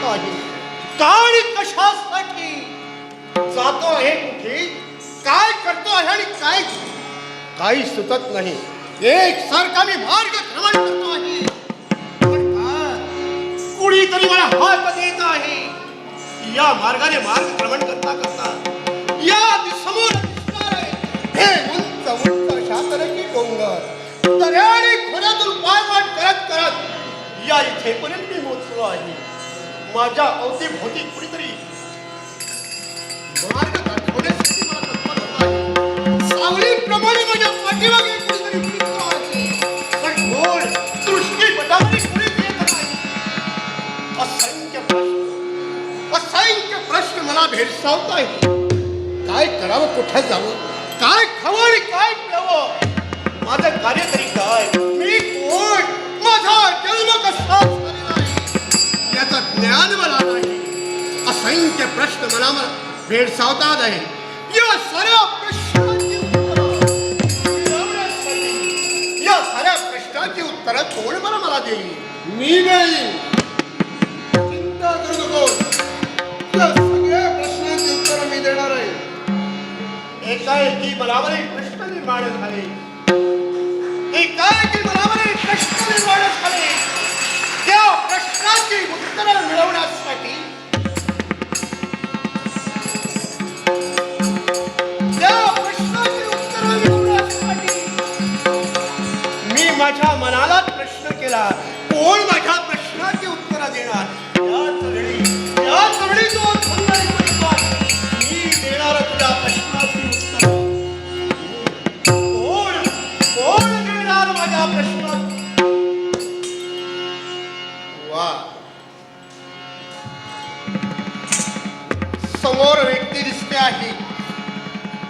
करतो आहे का आणि कशासाठी जातो आहे कुठे काय करतो आहे आणि काय काही सुचत नाही एक सारखा मी मार्ग भ्रमण करतो आहे पण का कुणीतरी मला हात देत आहे या मार्गाने मार्ग भ्रमण करता करता या समोर दिसणार आहे हे उंच उंच शातरकी डोंगर दऱ्याने खोऱ्यातून पायवाट करत करत या इथेपर्यंत मी पोहोचलो आहे माझ्या अवतीभोवती कुणीतरी मार्ग दाखवण्यासाठी मला तत्पर होत आहे सावलीप्रमाणे माझ्या पाठीमागे कुणीतरी फिरतो आहे पण गोड दृष्टीपटाने कुणीच येत नाही असंख्य प्रश्न मला भेडसावत आहे काय करावं कुठं जावं काय खावं आणि काय प्यावं माझं कार्य तरी काय मी कोण माझा जन्म कसा झालेला आहे याचं ज्ञान मला नाही असंख्य प्रश्न मला भेडसावतात आहे या साऱ्या प्रश्नांची उत्तरं या साऱ्या प्रश्नांची उत्तरं कोण मला देईल मी नाही चिंता करू नकोस या सगळ्या प्रश्नांची उत्तर मी देणार आहे एकाएकी मनावर एक प्रश्न निर्माण झाले एकाएकी मनावर एक प्रश्न निर्माण झाले त्या प्रश्नाची उत्तरं मिळवण्यासाठी मी माझ्या मनाला प्रश्न केला कोण माझ्या प्रश्नाची उत्तरं देणार या चरणी तो छंद ऐकतो मी देणार तुझ्या प्रश्नाची उत्तर कोण देणार माझ्या प्रश्नात वा समोर व्यक्ती दिसते आहे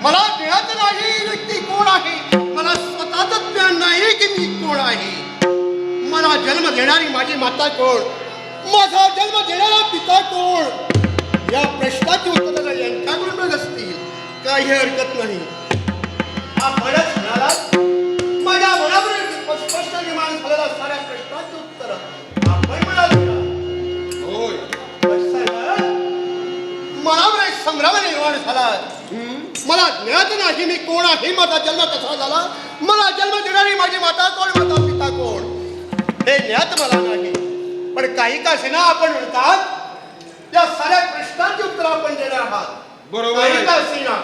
मला ज्ञात नाही ही व्यक्ती कोण आहे मला स्वतःच ज्ञान नाही की मी कोण आहे मला जन्म देणारी माझी माता कोण माझा जन्म देणारा पिता कोण या प्रश्नाची उत्तरं यांच्याकडून मिळत असतील काही हरकत नाही आपणच म्हणाला माझ्या मनावर स्पष्ट निर्माण झालेल्या साऱ्या प्रश्नाची उत्तरं आपण म्हणाल होय मनावर एक संग्राम निर्माण झाला मला ज्ञात नाही मी कोण आहे माझा जन्म कसा झाला मला जन्म देणारी माझी माता कोण माझा पिता कोण हे ज्ञात मला नाही पण काही का असेना आपण म्हणतात त्या साऱ्या प्रश्नांची उत्तर आपण देणार आहात बरोबर काही का असेना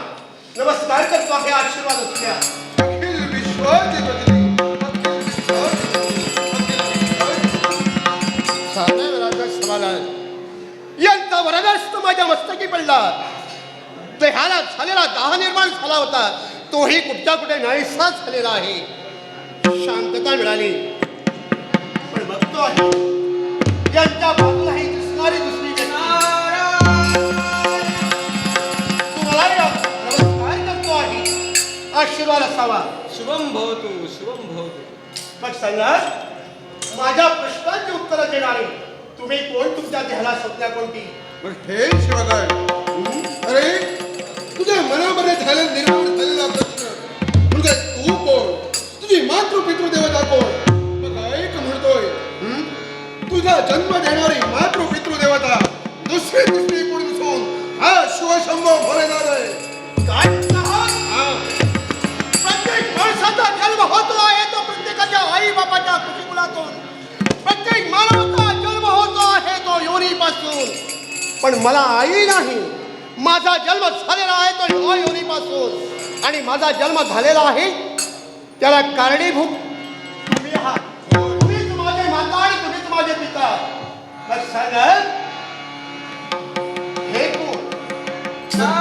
नमस्कार करतो हे आशीर्वाद असल्या अखिल विश्वाधिपती साऱ्या वेळाचा समाधान यांचा वरदहस्त माझ्या मस्तकी पडला देहाला झालेला दाह निर्माण झाला होता तोही कुठच्या कुठे नाहीसा झालेला आहे शांतता मिळाली पण बघतो आहे यांच्या बाजूलाही दिसणारी दुसरी तुम्हाला नमस्कार करतो आहे आशीर्वाद असावा शुभम भवतु शुभम भवतु मग सांगा माझ्या प्रश्नांची उत्तरं देणारे तुम्ही कोण तुमच्या देहाला संज्ञा कोणती पण हे शिवगड अरे तुझ्या मनामध्ये निर्माण झालेला प्रश्न म्हणजे तू कोण तुझी मातृपितृदेवता कोण मग एक म्हणतोय तुझा जन्म देणारी मातृपितृदेवता दुसरी तिसरी कोण नसून हा शिवशंभो भोलेनाथ आहे काय प्रत्येक माणसाचा जन्म होतो आहे तो प्रत्येकाच्या आई बापाच्या कुटुंबातून प्रत्येक मानवाचा जन्म होतो आहे तो योनीपासून पण मला आई नाही माझा जन्म झालेला आहे तो योनीपासून आणि माझा जन्म झालेला आहे त्याला कारणीभूत तुम्ही आहात तुम्हीच माझे माता आणि तुम्हीच माझे पिता मग सांगा हे कोण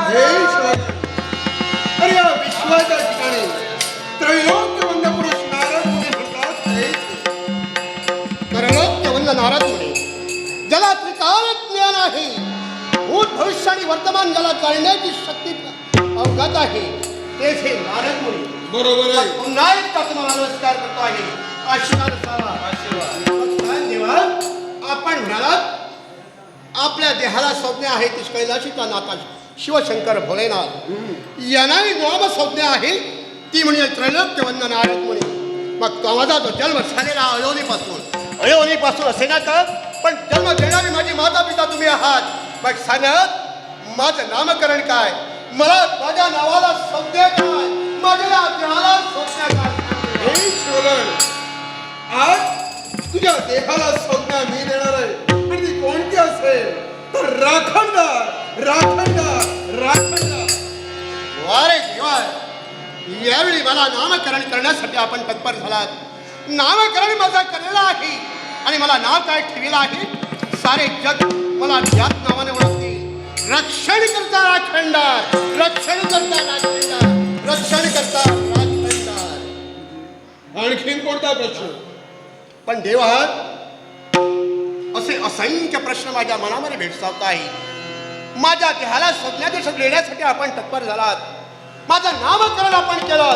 हे शिवगड अरे या विश्वाच्या ठिकाणी त्रैलोक्यवंद पुरुष नारद मुनी म्हणतात हेच. परलोक्यवंद नारद मुनी ज्याला त्रिकाल ज्ञान आहे भूत भविष्य आणि वर्तमान ज्याला जाणण्याची शक्ती अवगत आहे तेच हे नारद मुनी बरोबर आहे पुन्हा एकदा तुम्हाला नमस्कार करतो आहे आशीर्वाद असावा आशीर्वाद देवा आपण म्हणालात आपल्या देहाला संज्ञा आहे ती कैलाशीचा नाथा शिवशंकर भोलेनाथ यांनाही नाम संज्ञा आहे ती म्हणजे त्रैलोक्यवंद नारद मुनी मग माझा जो जन्म झालेला अयोनीपासून असे ना तर पण जन्म देणारी माझी माता पिता तुम्ही आहात. मग सांगत माझं नामकरण काय, मला माझ्या नावाला संज्ञा काय, माझ्या देहाला संज्ञा काय. हे श्रवण, आज तुझ्या देहाला संज्ञा मी देणार आहे. आणि ती कोणती असेल तर राखणदार राखणदार राखणदार. वारे देवा, यावेळी मला नामकरण करण्यासाठी आपण तत्पर झालात. नामकरण माझा केलेला आहे आणि मला नाव काय ठेवलेलं आहे, सारे जग मला याच नावाने ओळखतील. रक्षण करता राखणदार, रक्षण करता राखणदार, रक्षण करता राखणदार. आणखीन कोणता प्रश्न? पण देवा, असे असंख्य प्रश्न माझ्या मनामध्ये भेडसावत आहे. माझ्या देहाला संज्ञादेश देण्यासाठी आपण तत्पर झालात. माझं नामकरण आपण केलं,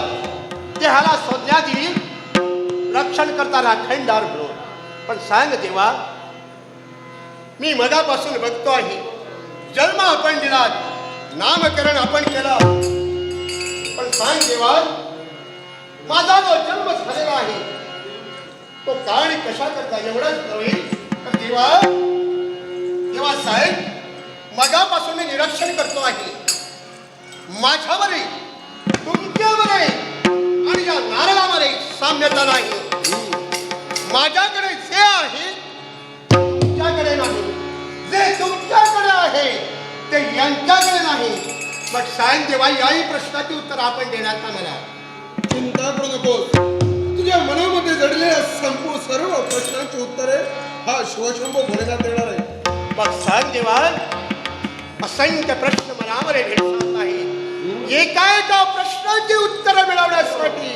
देहाला संज्ञा दिली, रक्षण करता राखणदार म्हणून. पण सांग देवा, मी मगापासून बघतो आहे, जन्म आपण दिलात, नामकरण आपण केलं, पण सांग देवा, माझा जो जन्म झालेला आहे तो काळ कशा करता, एवढंच नव्हे तर देवा, देवा साहेब, मगापासून मी निरीक्षण करतो आहे, माझ्यावरही तुमच्यावरही आणि या नारळावरही साम्यता नाही. माझ्याकडे जे आहे तुमच्याकडे नाही, जे तुमच्याकडे आहे ते यांच्याकडे नाही. मग सांग देवा, याही प्रश्नाचे उत्तर आपण देणार का मला? चिंता करू नकोस. तुझ्या मनामध्ये जडलेल्या संपूर्ण सर्व प्रश्नांची उत्तरे हा शिवशंभू भोलेनाथ देणार आहे. मग सांग देवा, असंख्य प्रश्न मनावर भेडसावत आहे. एका एका प्रश्नाची उत्तर मिळवण्यासाठी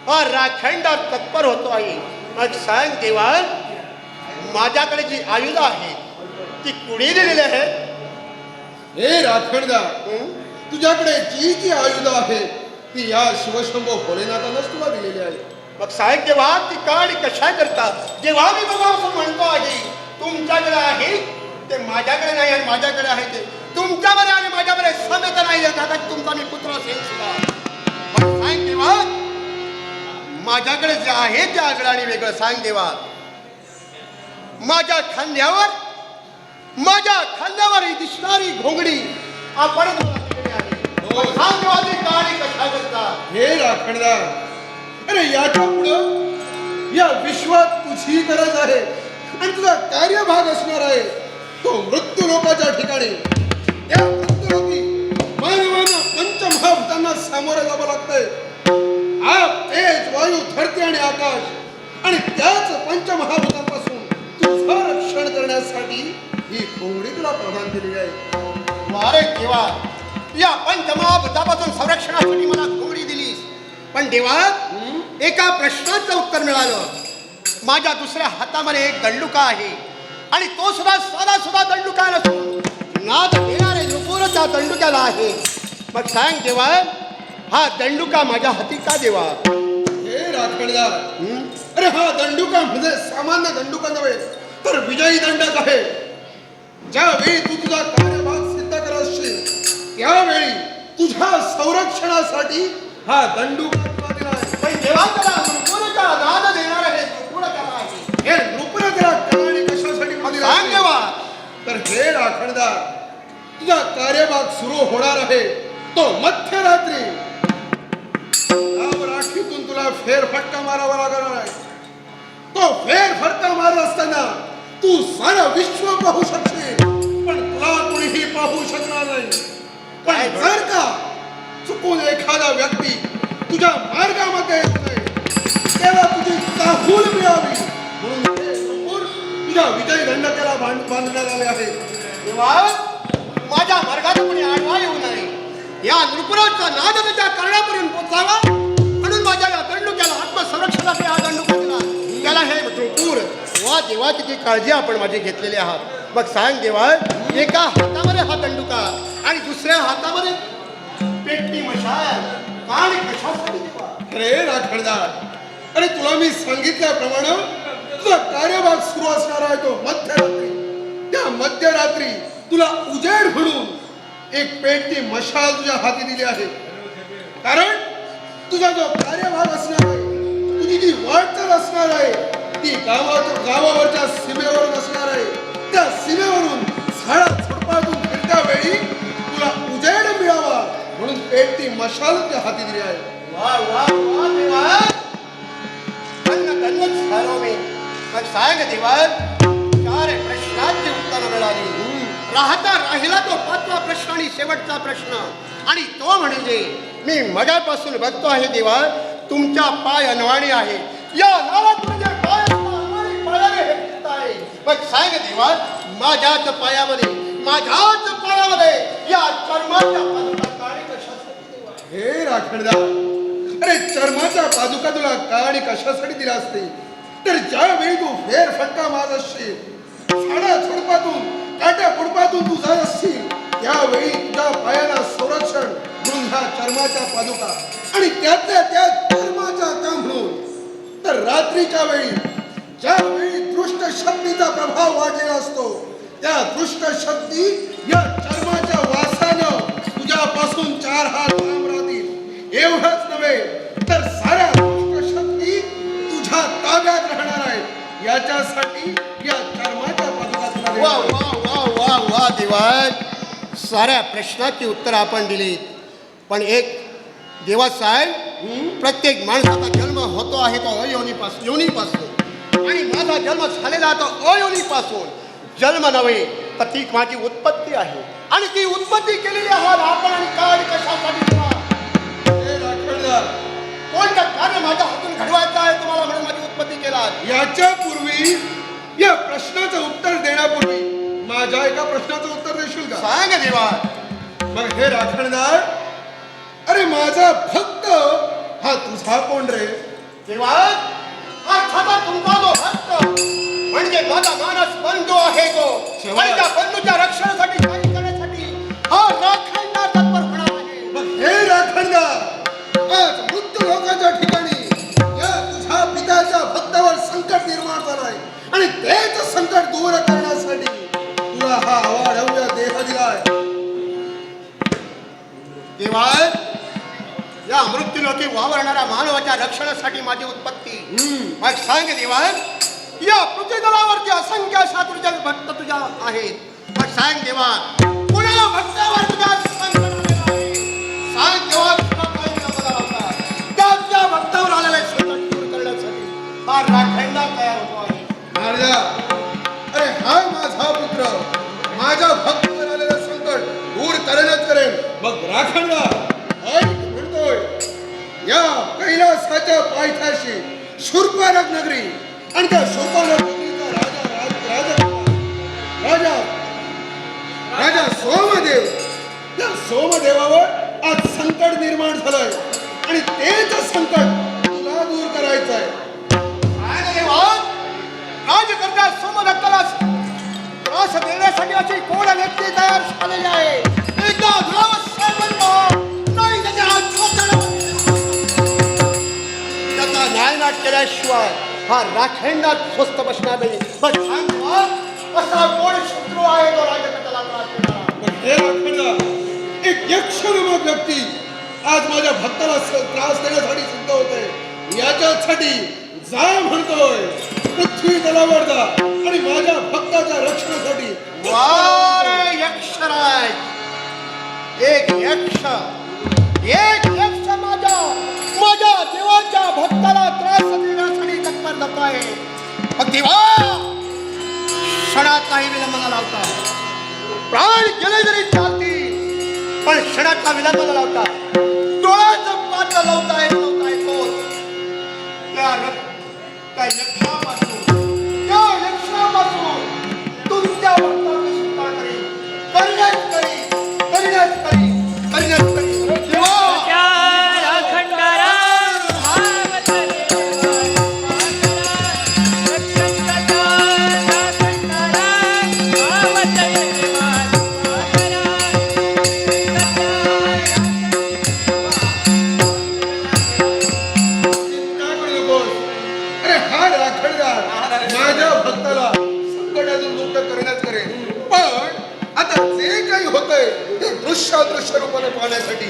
हा राखणदार तत्पर होतो आहे. मग सांग देवा, माझ्याकडे जी आयुध आहे ती कुणी दिलेली आहे? हे राखणदार, तुझ्याकडे जी जी आयुध आहे ती या शिवशंभू भोलेनाथानंच तुला दिलेली आहे. मग साहेब, जेव्हा ती काढ कशा करतात, जेव्हा मी बघा असं म्हणतो आहे, तुमच्याकडे आहे ते माझ्याकडे नाही आणि माझ्याकडे आहे ते तुमच्याकडे आणि माझ्याकडे समेत नाही. दादा तुमचा मी पुत्र असेल सुद्धा. मग सांग देवा, माझ्याकडे जे आहे त्या आगळाने वेगळं सांग देवा. माझ्या खांद्यावर ही दिसणारी घोंगडी आपण दिलेली आहे. मग सांग देवा, ती काढ कशा करतात? हे राखणदार, अरे याच्या पुढं या विश्वात तुझी गरज आहे आणि तुझा कार्यभाग असणार आहे तो मृत्यू लोकाच्या ठिकाणी. या मृत्यूलोकी मानवांना पंचमहाभूतांना सामोरं जावं लागतंय. आप, तेज, वायू, धरती आणि आकाश आणि त्याच पंचमहाभूतांपासून तुझं रक्षण करण्यासाठी ही घोंगडी तुला प्रदान केलेली आहे. वारे देवा, या पंचमहाभूतापासून संरक्षणासाठी मला घोंगडी दिलीस. पण देवा, एका प्रश्नाचं उत्तर मिळालं. माझ्या दुसऱ्या हातामध्ये एक दंडुका आहे आणि तो सुद्धा साधा दंडुका नसून नाद देणारे नुपूर त्या दंडुक्याला आहे. मग सांग देवा, हा दंडुका माझ्या हाती का देवा? हे राखणदार, अरे हा दंडुका म्हणजे सामान्य दंडुका नव्हे तर विजयी दंडक आहे. ज्यावेळी तू तुझा कार्यभाग सिद्ध करत असशील त्यावेळी तुझ्या संरक्षणासाठी हा दंडुका तुला दिला आहे. पण देवा, त्याला नुपूरचा नाद देणार आहे, नुपूर त्याला आहे. हे नृपुर त्याला आणि कशासाठी दिला सांग आहे? देवा, तर हे राखणदार, तुझा कार्यभाग सुरू होणार आहे तो मध्यरात्री. राखीतून तुला फेरफटका मारावा लागणार आहे. तो फेरफटका मारत असताना तू सारं विश्व पाहू शकशील पण तुला कोणीही पाहू शकणार नाही. पण जर का चुकून एखादा व्यक्ती तुझ्या मार्गामध्ये येत नाही त्याला तुझी चाहूल मिळावी म्हणून हे नुपूर तुझ्या विजयी दंडकाला बांधण्यात आले आहे. देवा, माझ्या मार्गात कोणी आडवा येऊ नये, या नृपुराचा नाद त्याच्या कर्णापर्यंत पोचावा म्हणून माझ्या या दंडुक्याला आत्मसंरक्षणासाठी हा दंडुका दिला. त्याला हे नृपूर. वा देवा, किती काळजी आपण माझी घेतलेली आहात. मग सांग देवा, एका हातामध्ये हा दंडुका आणि दुसऱ्या हातामध्ये पेटती मशाल, काळ कशासाठी देवा? अरे राखणदार, अरे तुला मी सांगितल्याप्रमाणे तुझा कार्यभाग सुरू असणार आहे तो मध्यरात्री. त्या मध्यरात्री तुला उजेड म्हणून एक पेटती मशाल तुझ्या हाती दिली आहे. कारण तुझा जो कार्यभाग असणार आहे, तुझी जी वाटचाल असणार आहे ती गावावरच्या सीमेवर असणार आहे. त्या सीमेवरून झाडा झुडपातून फिरत्या वेळी तुला उजेड मिळावा म्हणून पेटती मशाल तुझ्या हाती दिली आहे. वा वा वा देवा, धन्य झालो मी. मग सांग देवा, 4 प्रश्नांची उत्तर मिळाली. राहिला तो 5वा प्रश्न आणि शेवटचा प्रश्न, आणि तो म्हणजे मी मगापासून बघतो आहे देवा, तुमच्या पाय अनवाणी आहे. या नावात म्हणजे पाय अनवाणी पायाने हे फिरत आहे. मग सांग देवा, माझ्याच पायामध्ये या चर्माच्या पादुका काळी कशासाठी देवा? हे राखणदार, अरे चर्माच्या पादुका तुला का आणि कशासाठी दिला असते? तर ज्यावेळी तू फेरफटका मारत असशील, झाडा झुडपातून काट्या कुडपातून तू जात असशील, त्यावेळी तुझ्या पायाला संरक्षण म्हणून ह्या चर्माच्या पादुका, आणि त्यातल्या त्या चर्माच्या काम म्हणून तर रात्रीच्या वेळी ज्यावेळी दृष्ट शक्तीचा प्रभाव वाढलेला असतो, त्या दृष्ट शक्ती या चर्माच्या वासानं तुझ्यापासून 4 हात लांब राहतील. एवढंच नव्हे तर साऱ्या दृष्ट शक्ती तुझ्या ताब्यात राहणार आहे. याच्यासाठी या चर्माच्या पादुका तुला वा देण्यात आल्या. वा वा वा वा देवा, साऱ्या प्रश्नाची उत्तर आपण दिलीत. पण एक देवा साहेब, प्रत्येक माणसाचा जन्म होतो आहे तो योनीपासून, आणि माझा जन्म झालेला तो अयोनीपासून. जन्म नव्हे तर ती माझी उत्पत्ती आहे, आणि ती उत्पत्ती केलेली आहात आपण, आणि काळ कशासाठी केला? हे राखणदार, कोणतं कार्य माझ्या हातून घडवायचं आहे तुम्हाला म्हणून माझी उत्पत्ती केला? याच्या पूर्वी या प्रश्नाचं उत्तर देण्यापूर्वी माझ्या एका प्रश्नाचं उत्तर देशील का? सांग देवा. मग हे राखणदार, अरे माझा भक्त हा तुझा कोण रे? देवा, अर्थात तुमचा जो भक्त म्हणजे माझा मानस बंधू आहे तो, शेवट. आणि त्या बंधूच्या रक्षणासाठी काही करण्यासाठी हा राखणदार तत्पर होणार आहे. मग हे राखणदार, आज मृत्यू लोकांच्या ठिकाणी या तुझ्या पित्याच्या भक्तावर संकट निर्माण झालंय, आणि तेच संकट दूर करण्यासाठी तुला हा अवाढव्य देह दिलाय. देवा, या मृत्यूलोकी वावरणाऱ्या मानवाच्या रक्षणासाठी माझी उत्पत्ती. मग सांग देवा, या पृथ्वीतलावरती असंख्य शास्त्रज्ञ भक्त तुझ्या आहेत. मग सांग देवा, कुणाला भक्तावर तुझ्या संकट आलेलं आहे? सांग देवा, तुला काही विलंब होता. त्या भक्तावर आलेले संकट दूर करण्यासाठी हा राखणदार तयार होतो आहे. महाराजा, अरे हा माझा पुत्र माझ्या भक्तावर आलेलं संकट दूर करेनच करेन. मग राखणदार ऐक म्हणतोय, या कैलासाच्या पायथ्याशी शूर्पणख नगरी, आणि त्या शूर्पणख नगरीचा राजा सोमदेव, त्या सोमदेवावर आज संकट निर्माण झालंय, आणि तेच संकट तुला दूर करायचं आहे. राज्यकर्त्या सोमदत्ताला त्रास देण्यासाठी अशी कोण व्यक्ती तयार झालेली आहे? एकदा धरावं साहेबांना, नाही त्याच्या त्याचा न्यायनाट केल्याशिवाय हा राखणदार स्वस्त बसणार नाही. पण सांगा, असा कोण शत्रू आहे तो राज्यकर्त्याला त्रास देणारा? पण हे राखणदार, एक यक्षनामक व्यक्ती आज माझ्या भक्ताला त्रास देण्यासाठी सिद्ध होतोय. याच्यासाठी जा म्हणतोय, पृथ्वी तलावर जा, आणि माझ्या भक्ताच्या रक्षणासाठी. वारे यक्षराज, एक यक्ष माझ्या देवाच्या भक्ताला त्रास देण्यासाठी तत्पर जात आहे. मग देवा, क्षणात काही विलंब न लावता, प्राण गेले जरी चालतील पण क्षणाचा विलंब न लावता, डोळ्याचं पात्र लावताय तोच त्या यक्षापासून तुमच्या भक्ताची सुटका करीन, करीनच करीन. देवा, त्या राखणदारा धावत देवा, रक्षण करता राखणदारा धावत देवा, चिंता करू नकोस. अरे हा राखणदार माझ्या भक्ताला संकटातून मुक्त करेनच करेन. पण आता जे काही होतंय ते दृश्य रूपाने पाहण्यासाठी